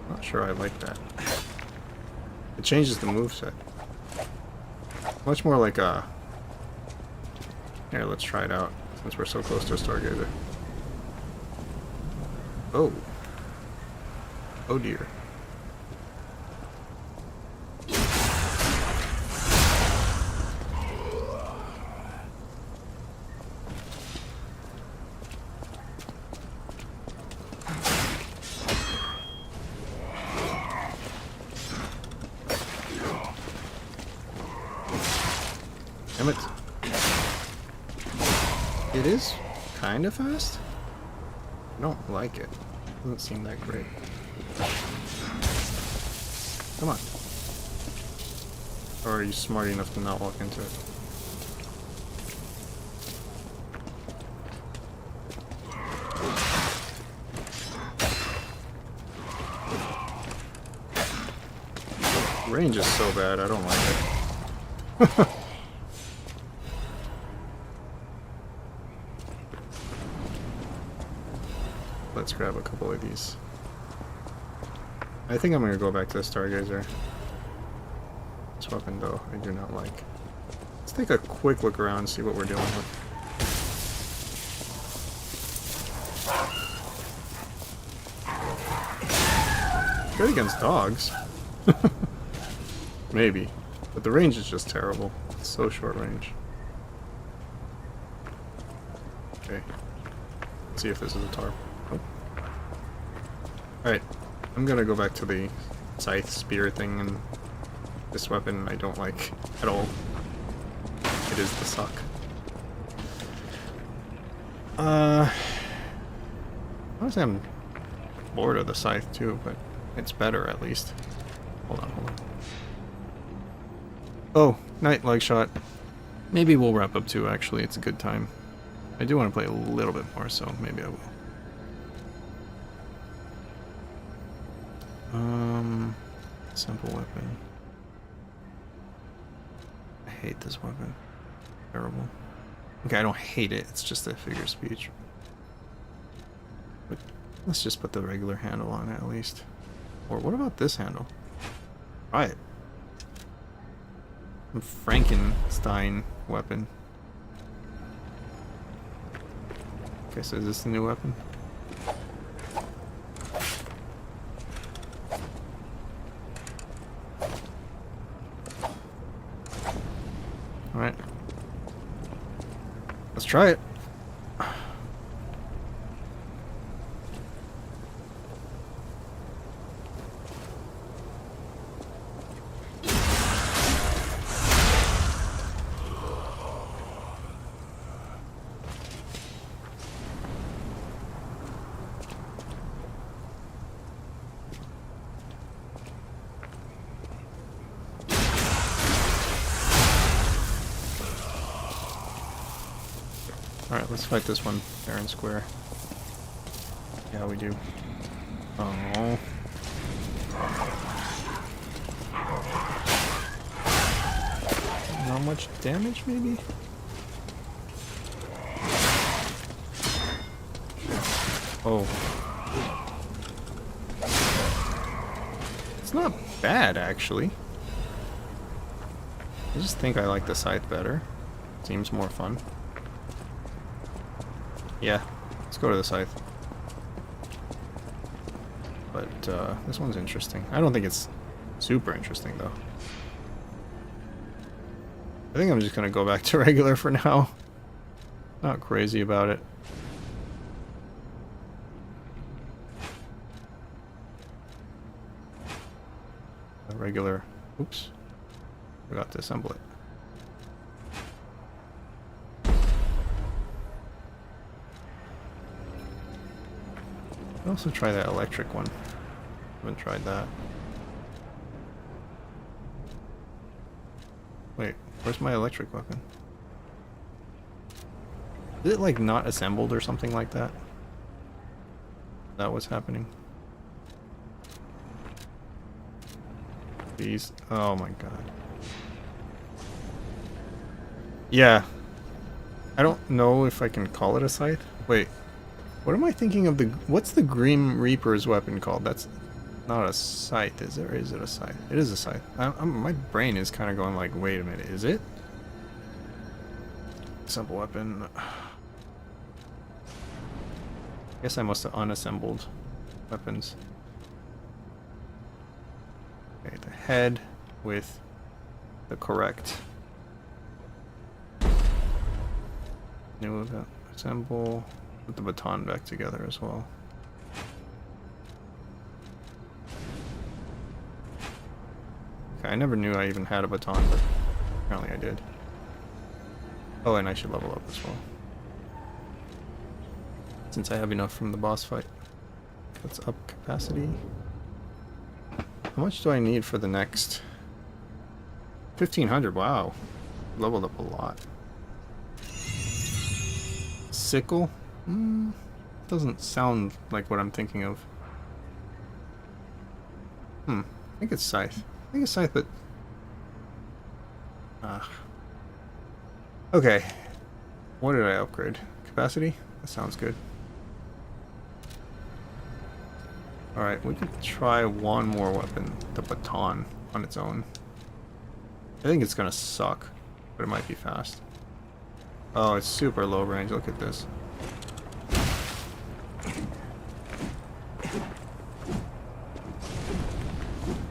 Not sure I like that. It changes the moveset. Much more like a... Here, let's try it out, since we're so close to a Stargazer. Oh. Oh dear. Damn it. It is kind of fast. I don't like it. Doesn't seem that great. Come on. Or are you smart enough to not walk into it? Range is so bad, I don't like it. Let's grab a couple of these. I think I'm gonna go back to the Stargazer. This weapon, though, I do not like. Let's take a quick look around and see what we're dealing with. Good against dogs. Maybe. But the range is just terrible. It's so short range. Okay. Let's see if this is a tarp. Oh. Alright. I'm gonna go back to the scythe spear thing, and this weapon I don't like at all. It is the suck. Honestly, I'm bored of the scythe too, but it's better at least. Hold on, hold on. Oh, night leg shot. Maybe we'll wrap up too, actually. It's a good time. I do want to play a little bit more, so maybe I will. Simple weapon. I hate this weapon. Terrible. Okay, I don't hate it, it's just a figure of speech. But let's just put the regular handle on it at least. Or what about this handle? Try it. Frankenstein weapon. Okay, so is this the new weapon? Alright. Let's try it. Alright, let's fight this one fair and square. Yeah, we do. Oh. Not much damage, maybe? Oh. It's not bad, actually. I just think I like the scythe better. Seems more fun. Yeah, let's go to the scythe. But this one's interesting. I don't think it's super interesting though. I think I'm just gonna go back to regular for now. Not crazy about it. A regular. Oops. Forgot to assemble it. I'll also try that electric one. Haven't tried that. Wait, where's my electric weapon? Is it like not assembled or something like that? Is that what's happening? These. Oh my god. Yeah. I don't know if I can call it a scythe. Wait. What am I thinking of the... What's the Grim Reaper's weapon called? That's not a scythe, is it? Or is it a scythe? It is a scythe. My brain is kind of going like, wait a minute, is it? Simple weapon. I guess I must have unassembled weapons. Okay, the head with the correct... New event. Assemble... Put the baton back together as well. Okay, I never knew I even had a baton, but apparently I did. Oh, and I should level up as well. Since I have enough from the boss fight. Let's up capacity. How much do I need for the next? 1500, wow. Leveled up a lot. Sickle? Doesn't sound like what I'm thinking of. I think it's scythe. I think it's scythe, but... Okay. What did I upgrade? Capacity? That sounds good. Alright, we could try one more weapon, the baton, on its own. I think it's gonna suck, but it might be fast. Oh, it's super low range, look at this.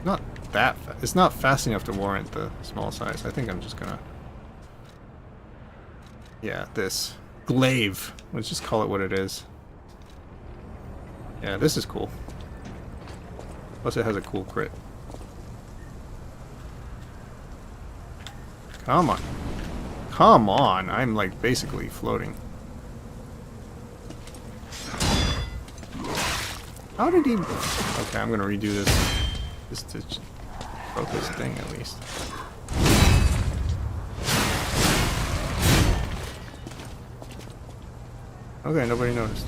Not that fast. It's not fast enough to warrant the small size. I think I'm just gonna... Yeah, this. Glaive. Let's just call it what it is. Yeah, this is cool. Plus it has a cool crit. Come on. Come on! I'm like basically floating. How did he... Okay, I'm gonna redo this. Just to broke this thing at least. Okay, nobody noticed.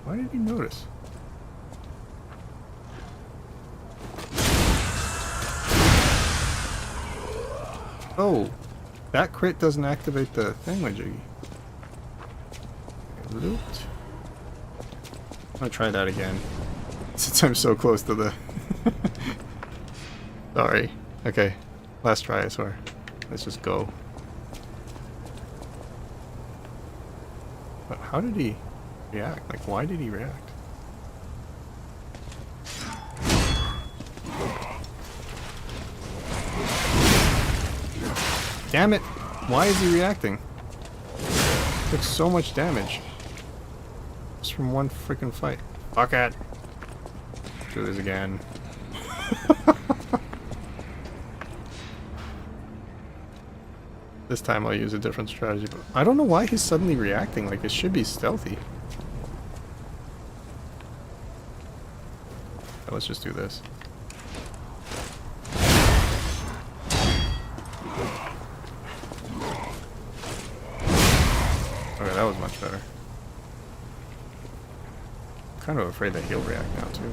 Why did he notice? Oh, that crit doesn't activate the thingamajiggy. Loot. I'm gonna try that again. Since I'm so close to the... Sorry. Okay. Last try, I swear. Let's just go. But how did he react? Like, why did he react? Damn it! Why is he reacting? Took so much damage. Just from one freaking fight. Fuck it! Do this again. This time I'll use a different strategy, but I don't know why he's suddenly reacting. Like, it should be stealthy. So let's just do this. Okay, that was much better. I'm kind of afraid that he'll react now, too.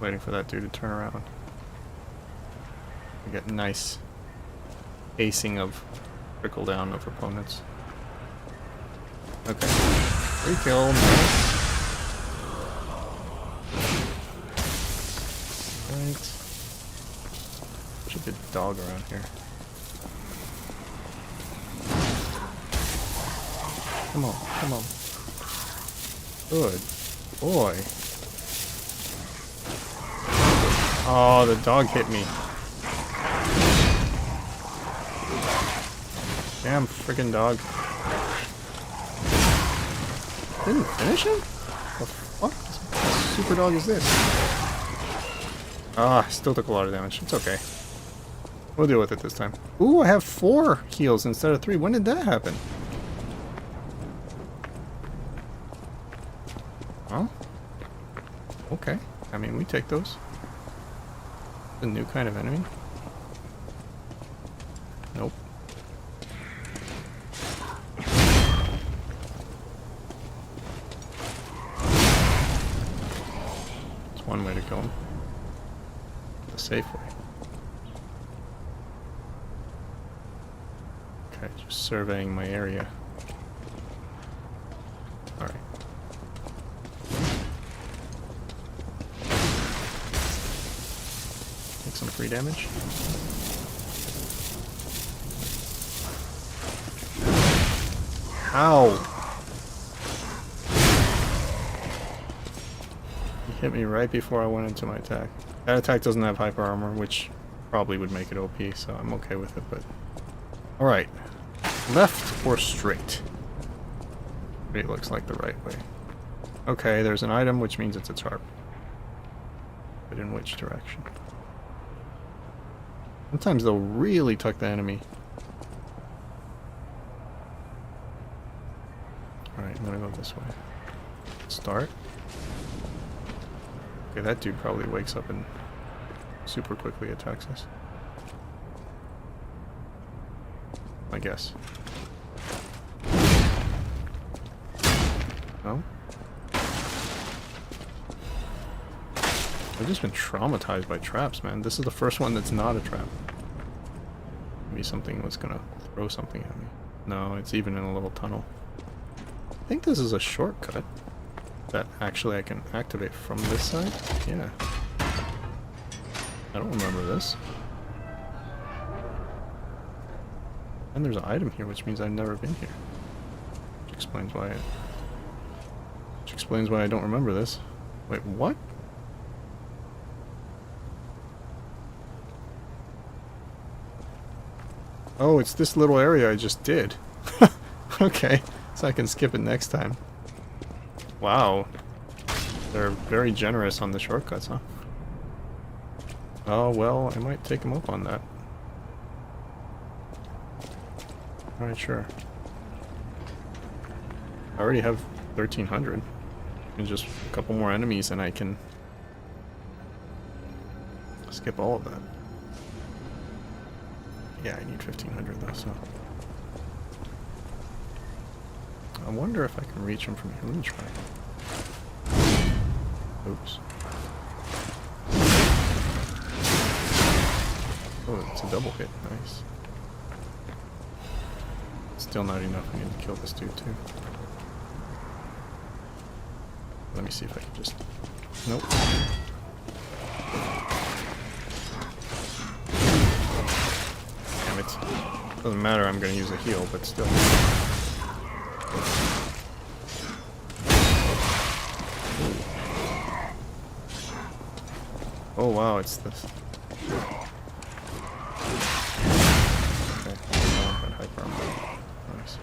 Waiting for that dude to turn around. We get nice acing of trickle down of opponents. Okay. Free kill, nice. Right. Such a good dog around here. Come on, come on. Good boy. Oh, the dog hit me. Damn friggin' dog. Didn't finish him? The fuck? What super dog is this? Ah, still took a lot of damage. It's okay. We'll deal with it this time. Ooh, I have 4 heals instead of 3. When did that happen? Oh. Okay. I mean, we take those. A new kind of enemy? Nope. It's one way to kill him. The safe way. Okay, just surveying my area. Alright. Some free damage. Ow! He hit me right before I went into my attack. That attack doesn't have hyper armor, which probably would make it OP, so I'm okay with it, but... Alright. Left or straight? It looks like the right way. Okay, there's an item, which means it's a tarp. But in which direction? Sometimes they'll really tuck the enemy. Alright, I'm gonna go this way. Start. Okay, that dude probably wakes up and super quickly attacks us. I guess. No? I've just been traumatized by traps, man. This is the first one that's not a trap. Maybe something was gonna throw something at me. No, it's even in a little tunnel. I think this is a shortcut that actually I can activate from this side. Yeah. I don't remember this. And there's an item here, which means I've never been here. Which explains why I don't remember this. Wait, what? Oh, it's this little area I just did. Okay, so I can skip it next time. Wow. They're very generous on the shortcuts, huh? Oh, well, I might take them up on that. Alright, sure. I already have 1,300. And just a couple more enemies and I can skip all of that. Yeah, I need 1,500 though, so... I wonder if I can reach him from here. Let me try. Oops. Oh, it's a double hit. Nice. Still not enough. I need to kill this dude too. Let me see if I can just... Nope. Damn it. Doesn't matter, I'm gonna use a heal, but still. Oh wow, it's this. Okay, that hyper armor. Nice.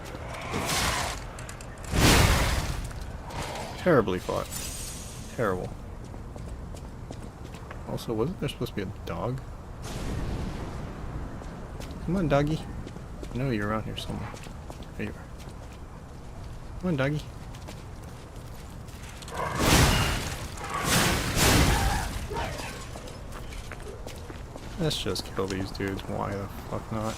Terribly fought. Terrible. Also, wasn't there supposed to be a dog? Come on, doggy. I know you're around here somewhere. There you are. Come on, doggy. Let's just kill these dudes. Why the fuck not?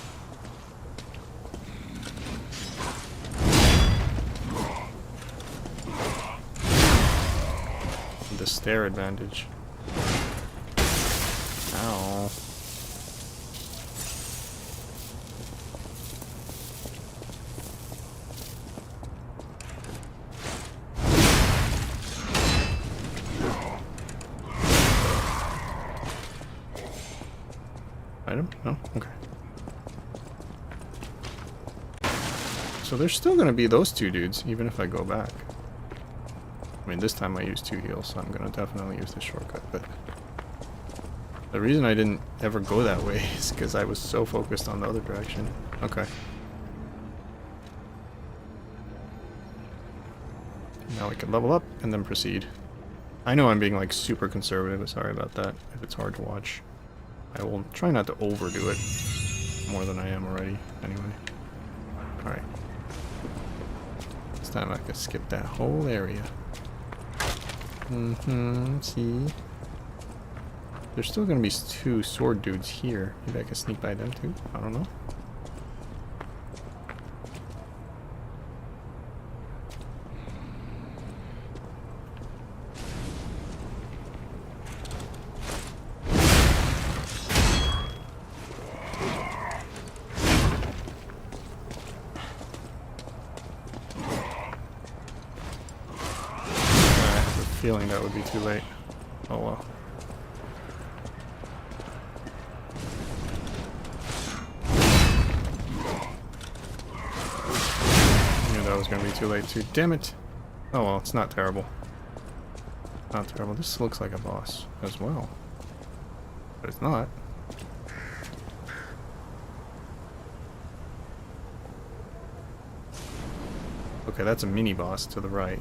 The stare advantage. Ow. Item? No? Okay. So there's still gonna be those two dudes, even if I go back. I mean, this time I used 2 heals, so I'm gonna definitely use the shortcut, but... The reason I didn't ever go that way is because I was so focused on the other direction. Okay. Now we can level up and then proceed. I know I'm being like super conservative, but sorry about that if it's hard to watch. I will try not to overdo it more than I am already, anyway. Alright. This time I can skip that whole area. See? There's still gonna be 2 sword dudes here. Maybe I can sneak by them too? I don't know. Feeling that would be too late. Oh well. I knew that was gonna be too late too. Damn it! Oh well, it's not terrible. Not terrible. This looks like a boss as well. But it's not. Okay, that's a mini boss to the right.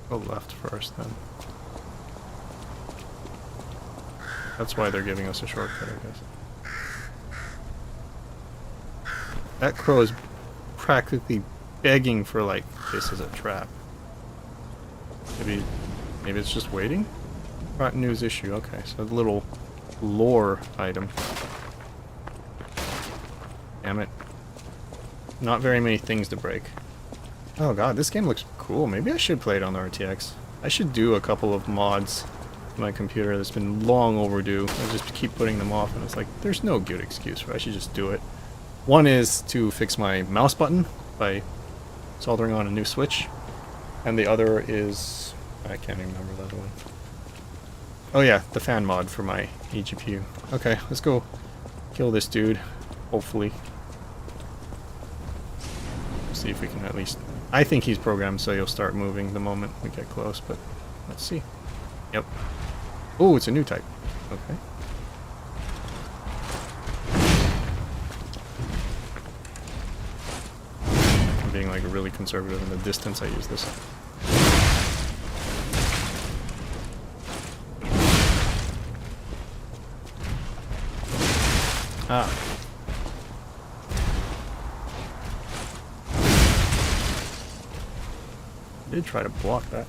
Go left first, then. That's why they're giving us a shortcut, I guess. That crow is practically begging for, like, this is a trap. Maybe it's just waiting? Rotten news issue, okay, so a little lore item. Damn it. Not very many things to break. Oh god, this game looks cool. Maybe I should play it on the RTX. I should do a couple of mods on my computer that's been long overdue. I just keep putting them off and it's like, there's no good excuse for it. I should just do it. One is to fix my mouse button by soldering on a new switch, and the other is... I can't even remember the other one. Oh yeah, the fan mod for my eGPU. Okay, let's go kill this dude, hopefully. See if we can at least... I think he's programmed so he'll start moving the moment we get close, but let's see. Yep. Oh, it's a new type. Okay. I'm being like really conservative in the distance I use this. Ah. I did try to block that.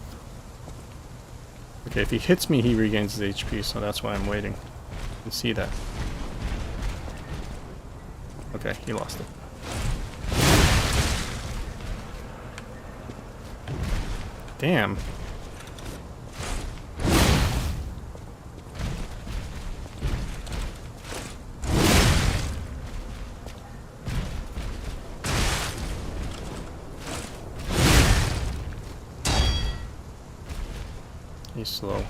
Okay, if he hits me, he regains his HP, so that's why I'm waiting. You can see that. Okay, he lost it. Damn. He's slow.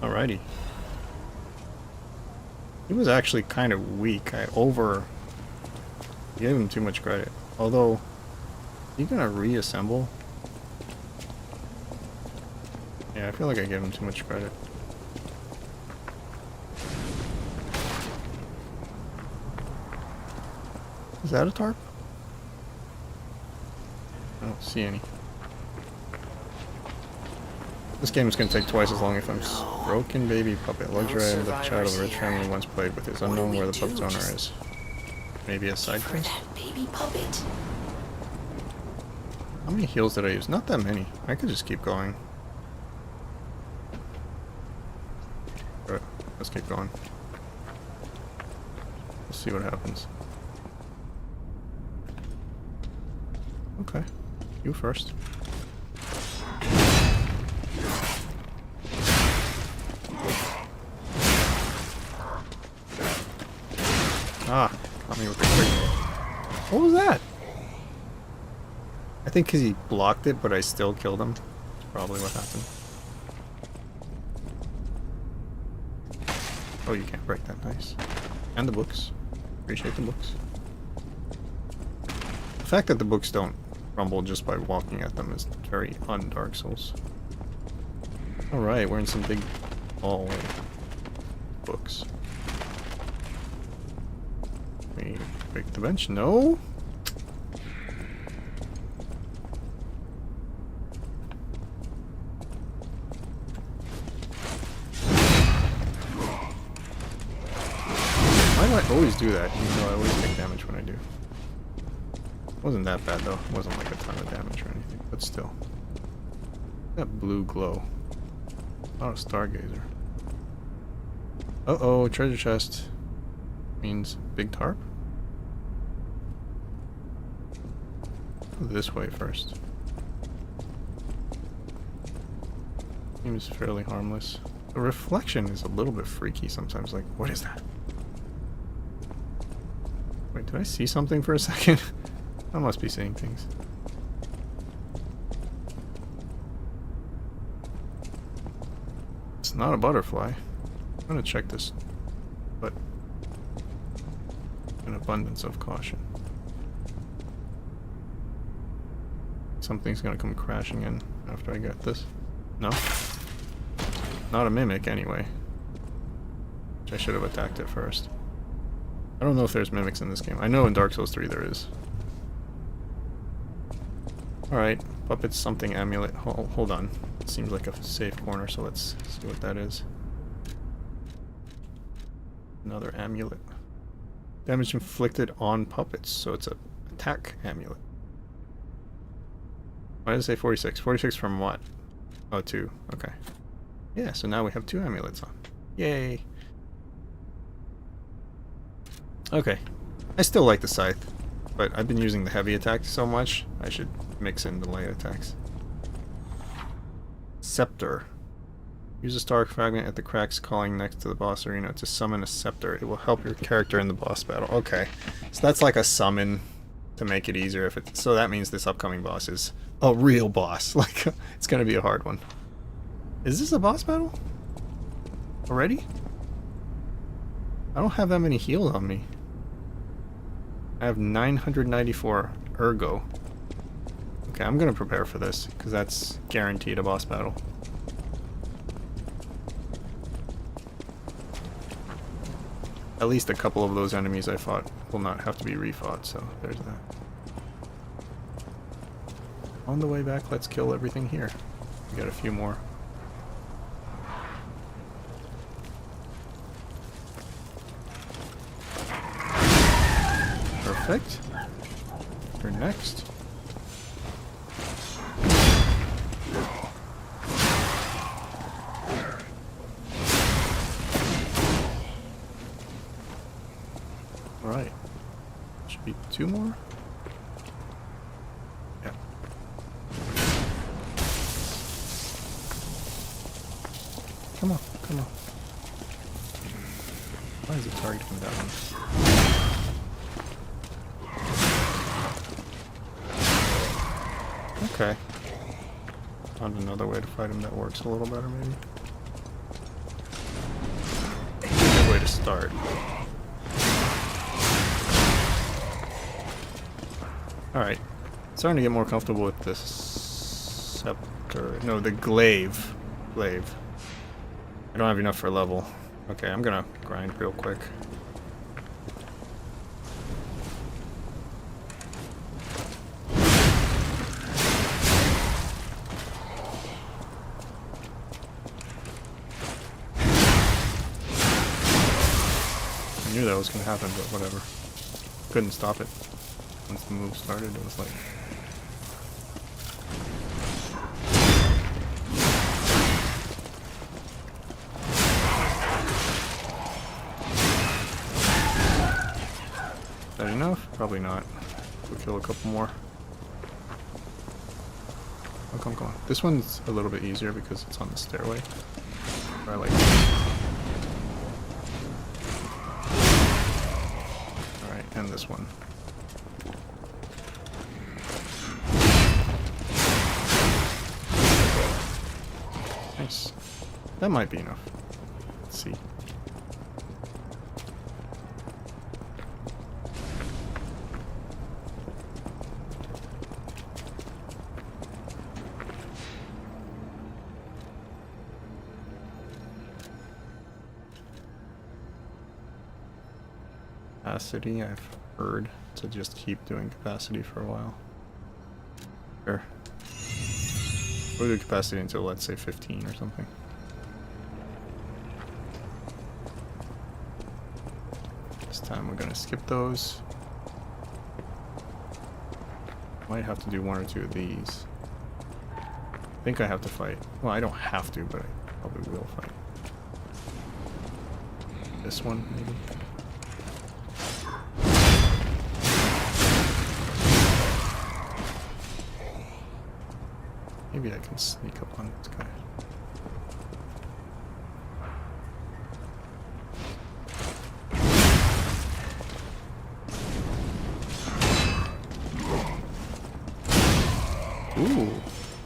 Alrighty. He was actually kind of weak. I gave him too much credit. Although, is he gonna reassemble? Yeah, I feel like I gave him too much credit. Is that a tarp? I don't see any. This game is going to take twice as long if I'm broken baby puppet. Luxury item that the child of a rich family once played with is unknown where the puppet's owner is. Maybe a side quest? That baby puppet. How many heals did I use? Not that many. I could just keep going. But let's keep going. Let's see what happens. Okay. You first. Ah, got me with the quick. What was that? I think because he blocked it, but I still killed him. That's probably what happened. Oh, you can't break that. Nice. And the books. Appreciate the books. The fact that the books don't crumble just by walking at them is very un-Dark Souls. Alright, we're in some big hallway. Books. We break the bench? No? Why do I always do that, even though I always take damage when I do? Wasn't that bad though. Wasn't like a ton of damage or anything, but still. That blue glow. Not a stargazer. Uh-oh, treasure chest. Means big tarp? Go this way first. Seems fairly harmless. The reflection is a little bit freaky sometimes, like, what is that? Wait, did I see something for a second? I must be seeing things. It's not a butterfly. I'm gonna check this, but an abundance of caution. Something's gonna come crashing in after I get this. No? Not a mimic anyway. Which I should have attacked it first. I don't know if there's mimics in this game. I know in Dark Souls 3 there is. Alright, puppets something amulet. Hold on. It seems like a safe corner, so let's see what that is. Another amulet. Damage inflicted on puppets, so it's a attack amulet. Why did it say 46? 46 from what? Oh, 2. Okay. Yeah, so now we have 2 amulets on. Yay! Okay. I still like the scythe, but I've been using the heavy attack so much, I should mix in the light attacks. Scepter. Use a star fragment at the cracks calling next to the boss arena to summon a scepter. It will help your character in the boss battle. Okay, so that's like a summon to make it easier. If it's so, that means this upcoming boss is a real boss. Like, it's gonna be a hard one. Is this a boss battle already? I don't have that many heals on me. I have 994 ergo. Okay, I'm gonna prepare for this because that's guaranteed a boss battle. At least a couple of those enemies I fought will not have to be refought, so there's that. On the way back, let's kill everything here. We got a few more. Perfect. You're next. Right. Should be 2 more? Yeah. Come on, come on. Why is it targeting that one? Okay. Found another way to fight him that works a little better, maybe. Good way to start. Alright. Starting to get more comfortable with this scepter. No, the glaive. Glaive. I don't have enough for level. Okay, I'm gonna grind real quick. I knew that was gonna happen, but whatever. Couldn't stop it. Once the move started, it was like... Is that enough? Probably not. We'll kill a couple more. Oh, come on. This one's a little bit easier because it's on the stairway. I like it. Alright, and this one. Nice. That might be enough. Let's see. Capacity, I've heard to just keep doing capacity for a while. Sure. We'll do capacity until, let's say, 15 or something. This time we're gonna skip those. Might have to do 1 or 2 of these. I think I have to fight. Well, I don't have to, but I probably will fight. This one, maybe? Maybe I can sneak up on this guy. Ooh,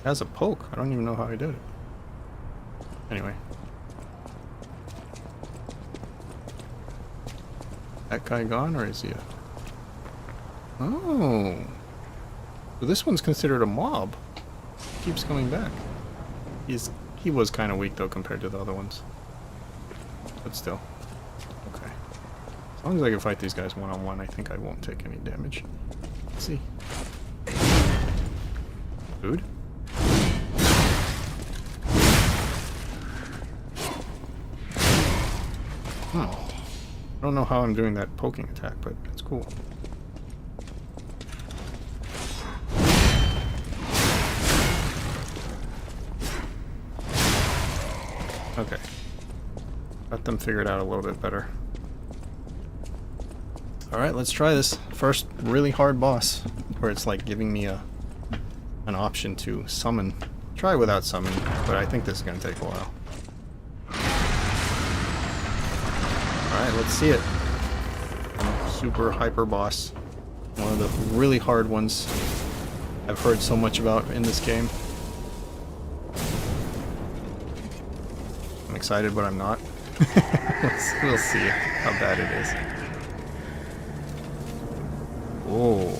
has a poke. I don't even know how I did it. Anyway. That guy gone, or is he a... Oh. So this one's considered a mob. Keeps coming back. He was kind of weak though compared to the other ones, but still. Okay. As long as I can fight these guys one-on-one, I think I won't take any damage. Let's see. Food? Oh. I don't know how I'm doing that poking attack, but it's cool. Okay. Got them figured out a little bit better. Alright, let's try this. First really hard boss, where it's like giving me an option to summon. Try without summoning, but I think this is going to take a while. Alright, let's see it. Super hyper boss. One of the really hard ones I've heard so much about in this game. I'm excited, but I'm not. We'll see how bad it is. Oh.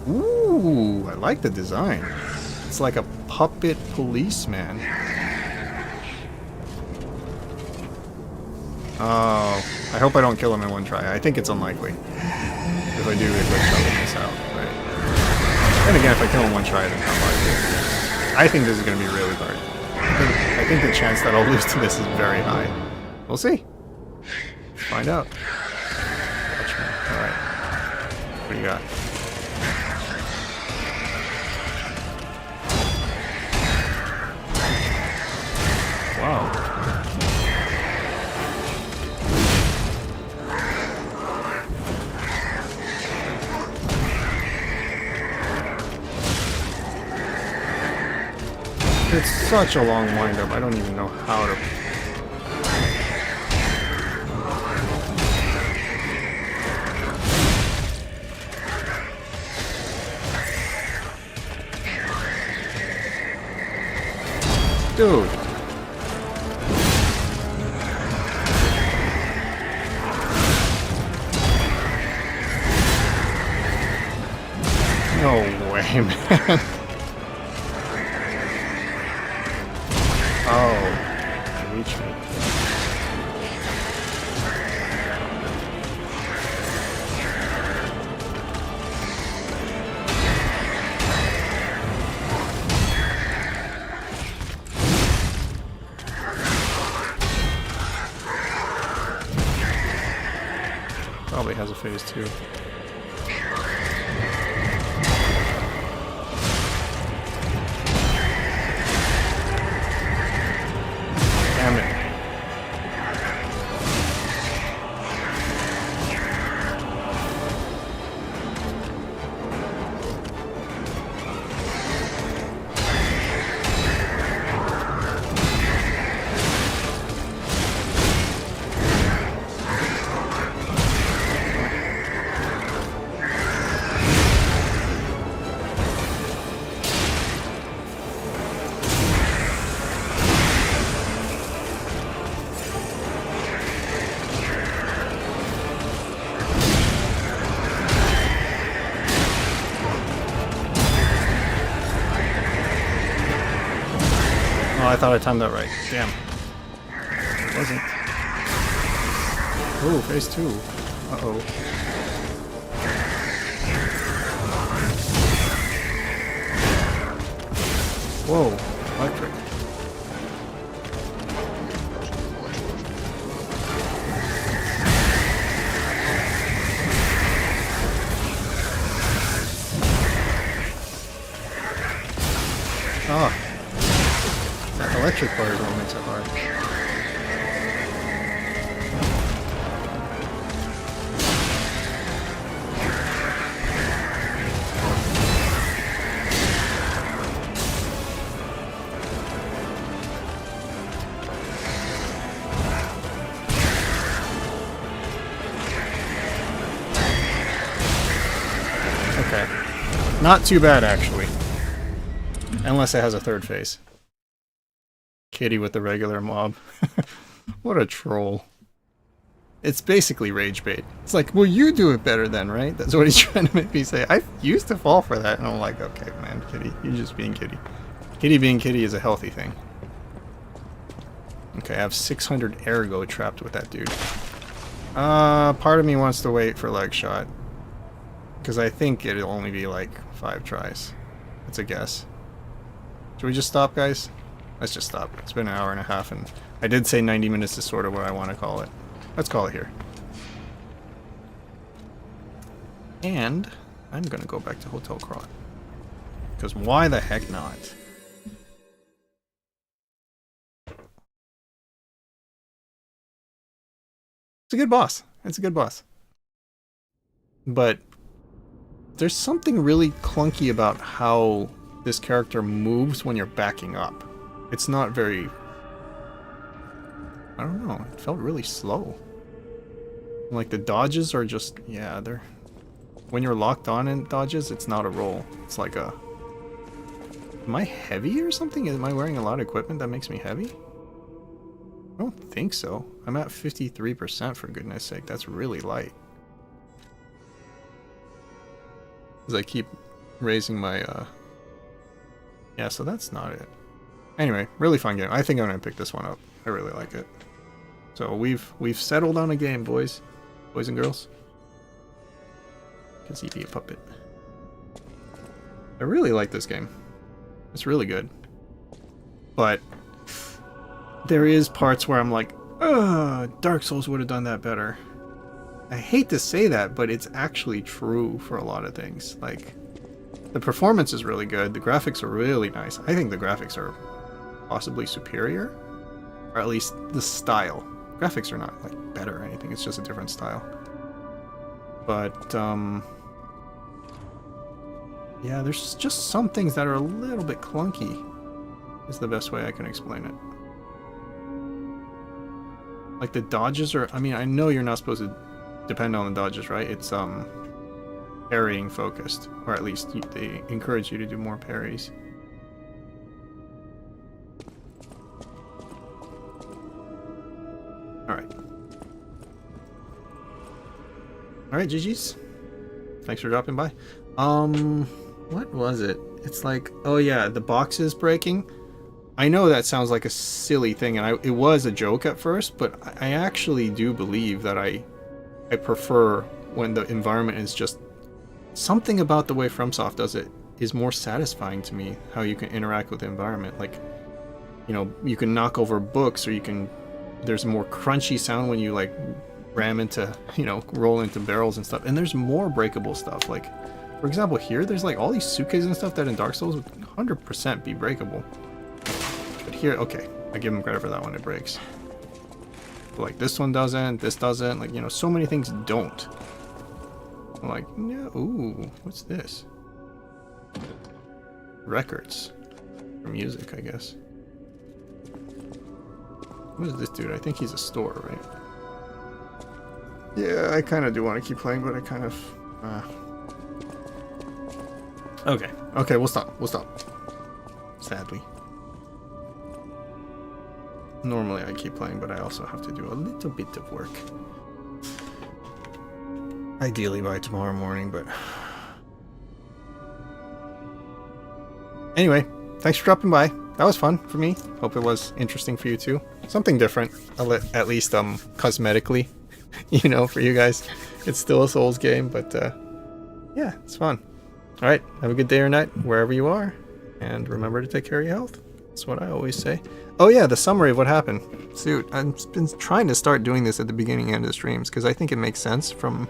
Ooh, I like the design. It's like a puppet policeman. Oh, I hope I don't kill him in one try. I think it's unlikely. If I do, it glitch out and miss out, right? And again, if I kill him in one try, then how hard? I think this is going to be really hard. I think the chance that I'll lose to this is very high. We'll see. Let's find out. Alright. What do you got? Wow. It's such a long windup, I don't even know how to... Dude! No way, man. Oh, reach me. Probably has a phase 2. Damn it. Oh, I thought I timed that right. Damn. It wasn't. Ooh, phase 2. Uh-oh. Whoa, electric. Oh. That electric part is what makes it hard. Okay. Not too bad, actually. Unless it has a third phase. Kitty with the regular mob. What a troll. It's basically rage bait. It's like, well, you do it better then, right? That's what he's trying to make me say. I used to fall for that, and I'm like, okay, man, Kitty, you're just being Kitty. Kitty being Kitty is a healthy thing. Okay, I have 600 ergo trapped with that dude. Part of me wants to wait for leg shot. Because I think it'll only be like 5 tries. That's a guess. Should we just stop, guys? Let's just stop. It's been an hour and a half, and I did say 90 minutes is sort of what I want to call it. Let's call it here. And I'm going to go back to Hotel Krat. Because why the heck not? It's a good boss. It's a good boss. but there's something really clunky about how this character moves when you're backing up. It's not very... I don't know, it felt really slow. Like the dodges are just... yeah, they're... when you're locked on in dodges, it's not a roll. It's like a... am I heavy or something? Am I wearing a lot of equipment that makes me heavy? I don't think so. I'm at 53% for goodness sake. That's really light. As I keep raising my, yeah, so that's not it. Anyway, really fun game. I think I'm gonna pick this one up. I really like it. So we've settled on a game, boys and girls. Because he'd be a puppet. I really like this game. It's really good. But there is parts where I'm like, ugh, Dark Souls would have done that better. I hate to say that, but it's actually true for a lot of things. Like, the performance is really good. The graphics are really nice. I think the graphics are possibly superior. Or at least the style. Graphics are not, like, better or anything. It's just a different style. But, yeah, there's just some things that are a little bit clunky. Is the best way I can explain it. Like, the dodges are... I mean, I know you're not supposed to depend on the dodges, right? It's, parrying focused. Or at least they encourage you to do more parries. Alright. Alright, GG's. Thanks for dropping by. What was it? It's like, oh yeah, the box is breaking. I know that sounds like a silly thing, and it was a joke at first, but I actually do believe that I prefer when the environment is just... something about the way FromSoft does it is more satisfying to me, how you can interact with the environment. Like, you know, you can knock over books, or you can... there's a more crunchy sound when you, like, ram into, you know, roll into barrels and stuff. And there's more breakable stuff. Like, for example, here, there's, like, all these suitcases and stuff that in Dark Souls would 100% be breakable. But here, okay, I give them credit for that one, it breaks. But, like, this one doesn't, this doesn't, like, you know, so many things don't. I'm like, no, ooh, what's this? Records. For music, I guess. What is this dude? I think he's a store, right? Yeah, I kind of do want to keep playing, but I kind of... Okay, we'll stop. Sadly. Normally I keep playing, but I also have to do a little bit of work. Ideally by tomorrow morning, but... Anyway, thanks for dropping by. That was fun for me. Hope it was interesting for you too. Something different, at least cosmetically, you know, for you guys. It's still a Souls game, but yeah, it's fun. Alright, have a good day or night, wherever you are. And remember to take care of your health. That's what I always say. Oh yeah, the summary of what happened. Dude, I've been trying to start doing this at the beginning and end of streams, because I think it makes sense from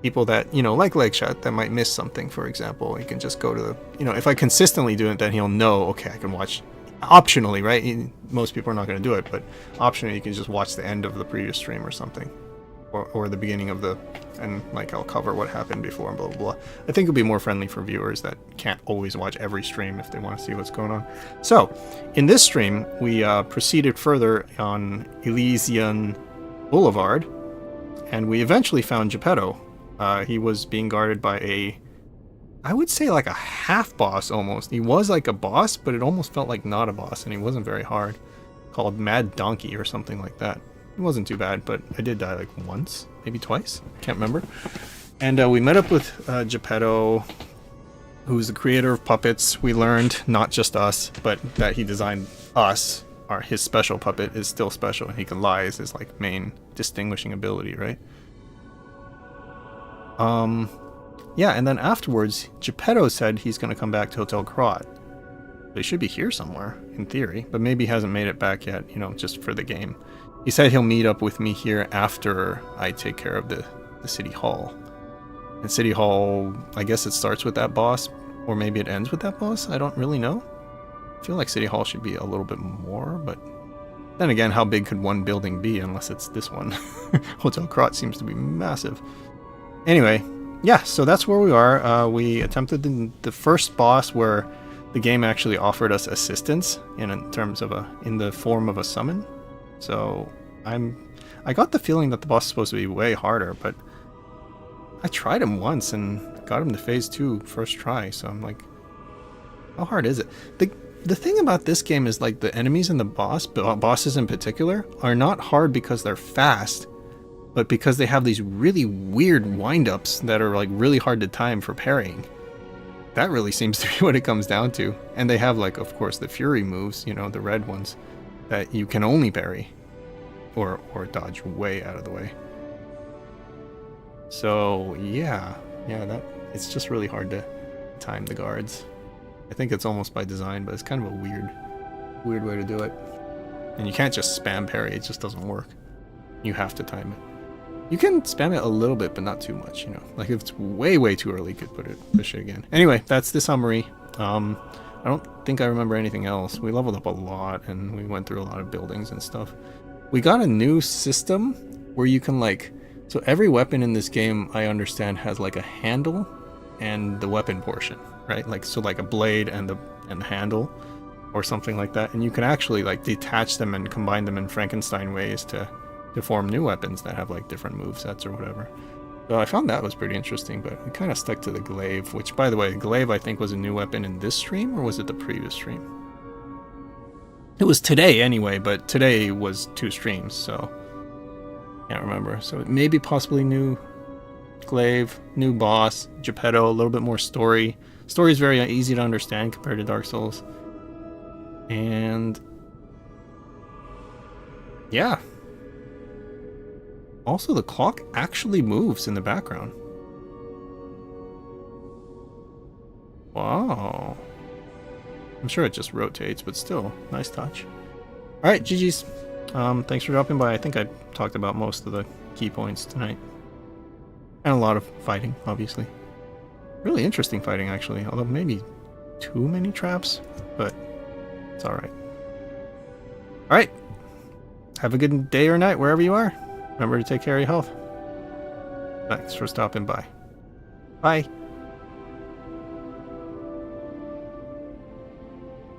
people that, you know, like Legshot, that might miss something, for example. You can just go to the, you know, if I consistently do it, then he'll know, okay, I can watch, optionally, right? Most people are not going to do it, but optionally you can just watch the end of the previous stream or something. Or the beginning of the, and like I'll cover what happened before and blah blah blah. I think it'll be more friendly for viewers that can't always watch every stream if they want to see what's going on. So, in this stream, we proceeded further on Elysion Blvd, and we eventually found Geppetto. He was being guarded by a, I would say like a half boss almost. He was like a boss, but it almost felt like not a boss, and he wasn't very hard. Called Mad Donkey or something like that. It wasn't too bad, but I did die like once, maybe twice, can't remember. And we met up with Geppetto, who's the creator of puppets. We learned, not just us, but that he designed us. His special puppet is still special, and he can lie is his like main distinguishing ability, right? Yeah, and then afterwards, Geppetto said he's going to come back to Hotel Krat. He should be here somewhere, in theory, but maybe he hasn't made it back yet, you know, just for the game. He said he'll meet up with me here after I take care of the City Hall. And City Hall, I guess it starts with that boss, or maybe it ends with that boss? I don't really know. I feel like City Hall should be a little bit more, but... then again, how big could one building be unless it's this one? Hotel Krat seems to be massive. Anyway, yeah, so that's where we are. We attempted the first boss where the game actually offered us assistance in terms of in the form of a summon. So I got the feeling that the boss is supposed to be way harder, but I tried him once and got him to phase 2 first try. So I'm like, how hard is it? The thing about this game is like the enemies and the bosses in particular are not hard because they're fast, but because they have these really weird wind-ups that are like really hard to time for parrying. That really seems to be what it comes down to. And they have like, of course, the Fury moves, you know, the red ones that you can only parry or dodge way out of the way. So yeah, that it's just really hard to time the guards. I think it's almost by design, but it's kind of a weird way to do it. And you can't just spam parry, it just doesn't work. You have to time it. You can spam it a little bit, but not too much, you know. Like if it's way too early, you could push it again. Anyway, that's the summary. I don't think I remember anything else. We leveled up a lot and we went through a lot of buildings and stuff. We got a new system where you can like, so every weapon in this game, I understand, has like a handle and the weapon portion, right? Like, so like a blade and the handle or something like that. And you can actually like detach them and combine them in Frankenstein ways to form new weapons that have like different movesets or whatever. So I found that was pretty interesting, but we kind of stuck to the glaive, which, by the way, glaive I think was a new weapon in this stream, or was it the previous stream? It was today anyway, but today was 2 streams, so can't remember. So it may be possibly new glaive, new boss, Geppetto, a little bit more story. Story is very easy to understand compared to Dark Souls. And yeah. Also, the clock actually moves in the background. Wow. I'm sure it just rotates, but still, nice touch. Alright, GG's. Thanks for dropping by. I think I talked about most of the key points tonight. And a lot of fighting, obviously. Really interesting fighting, actually. Although maybe too many traps, but it's alright. Alright. Have a good day or night, wherever you are. Remember to take care of your health. Thanks for stopping by. Bye.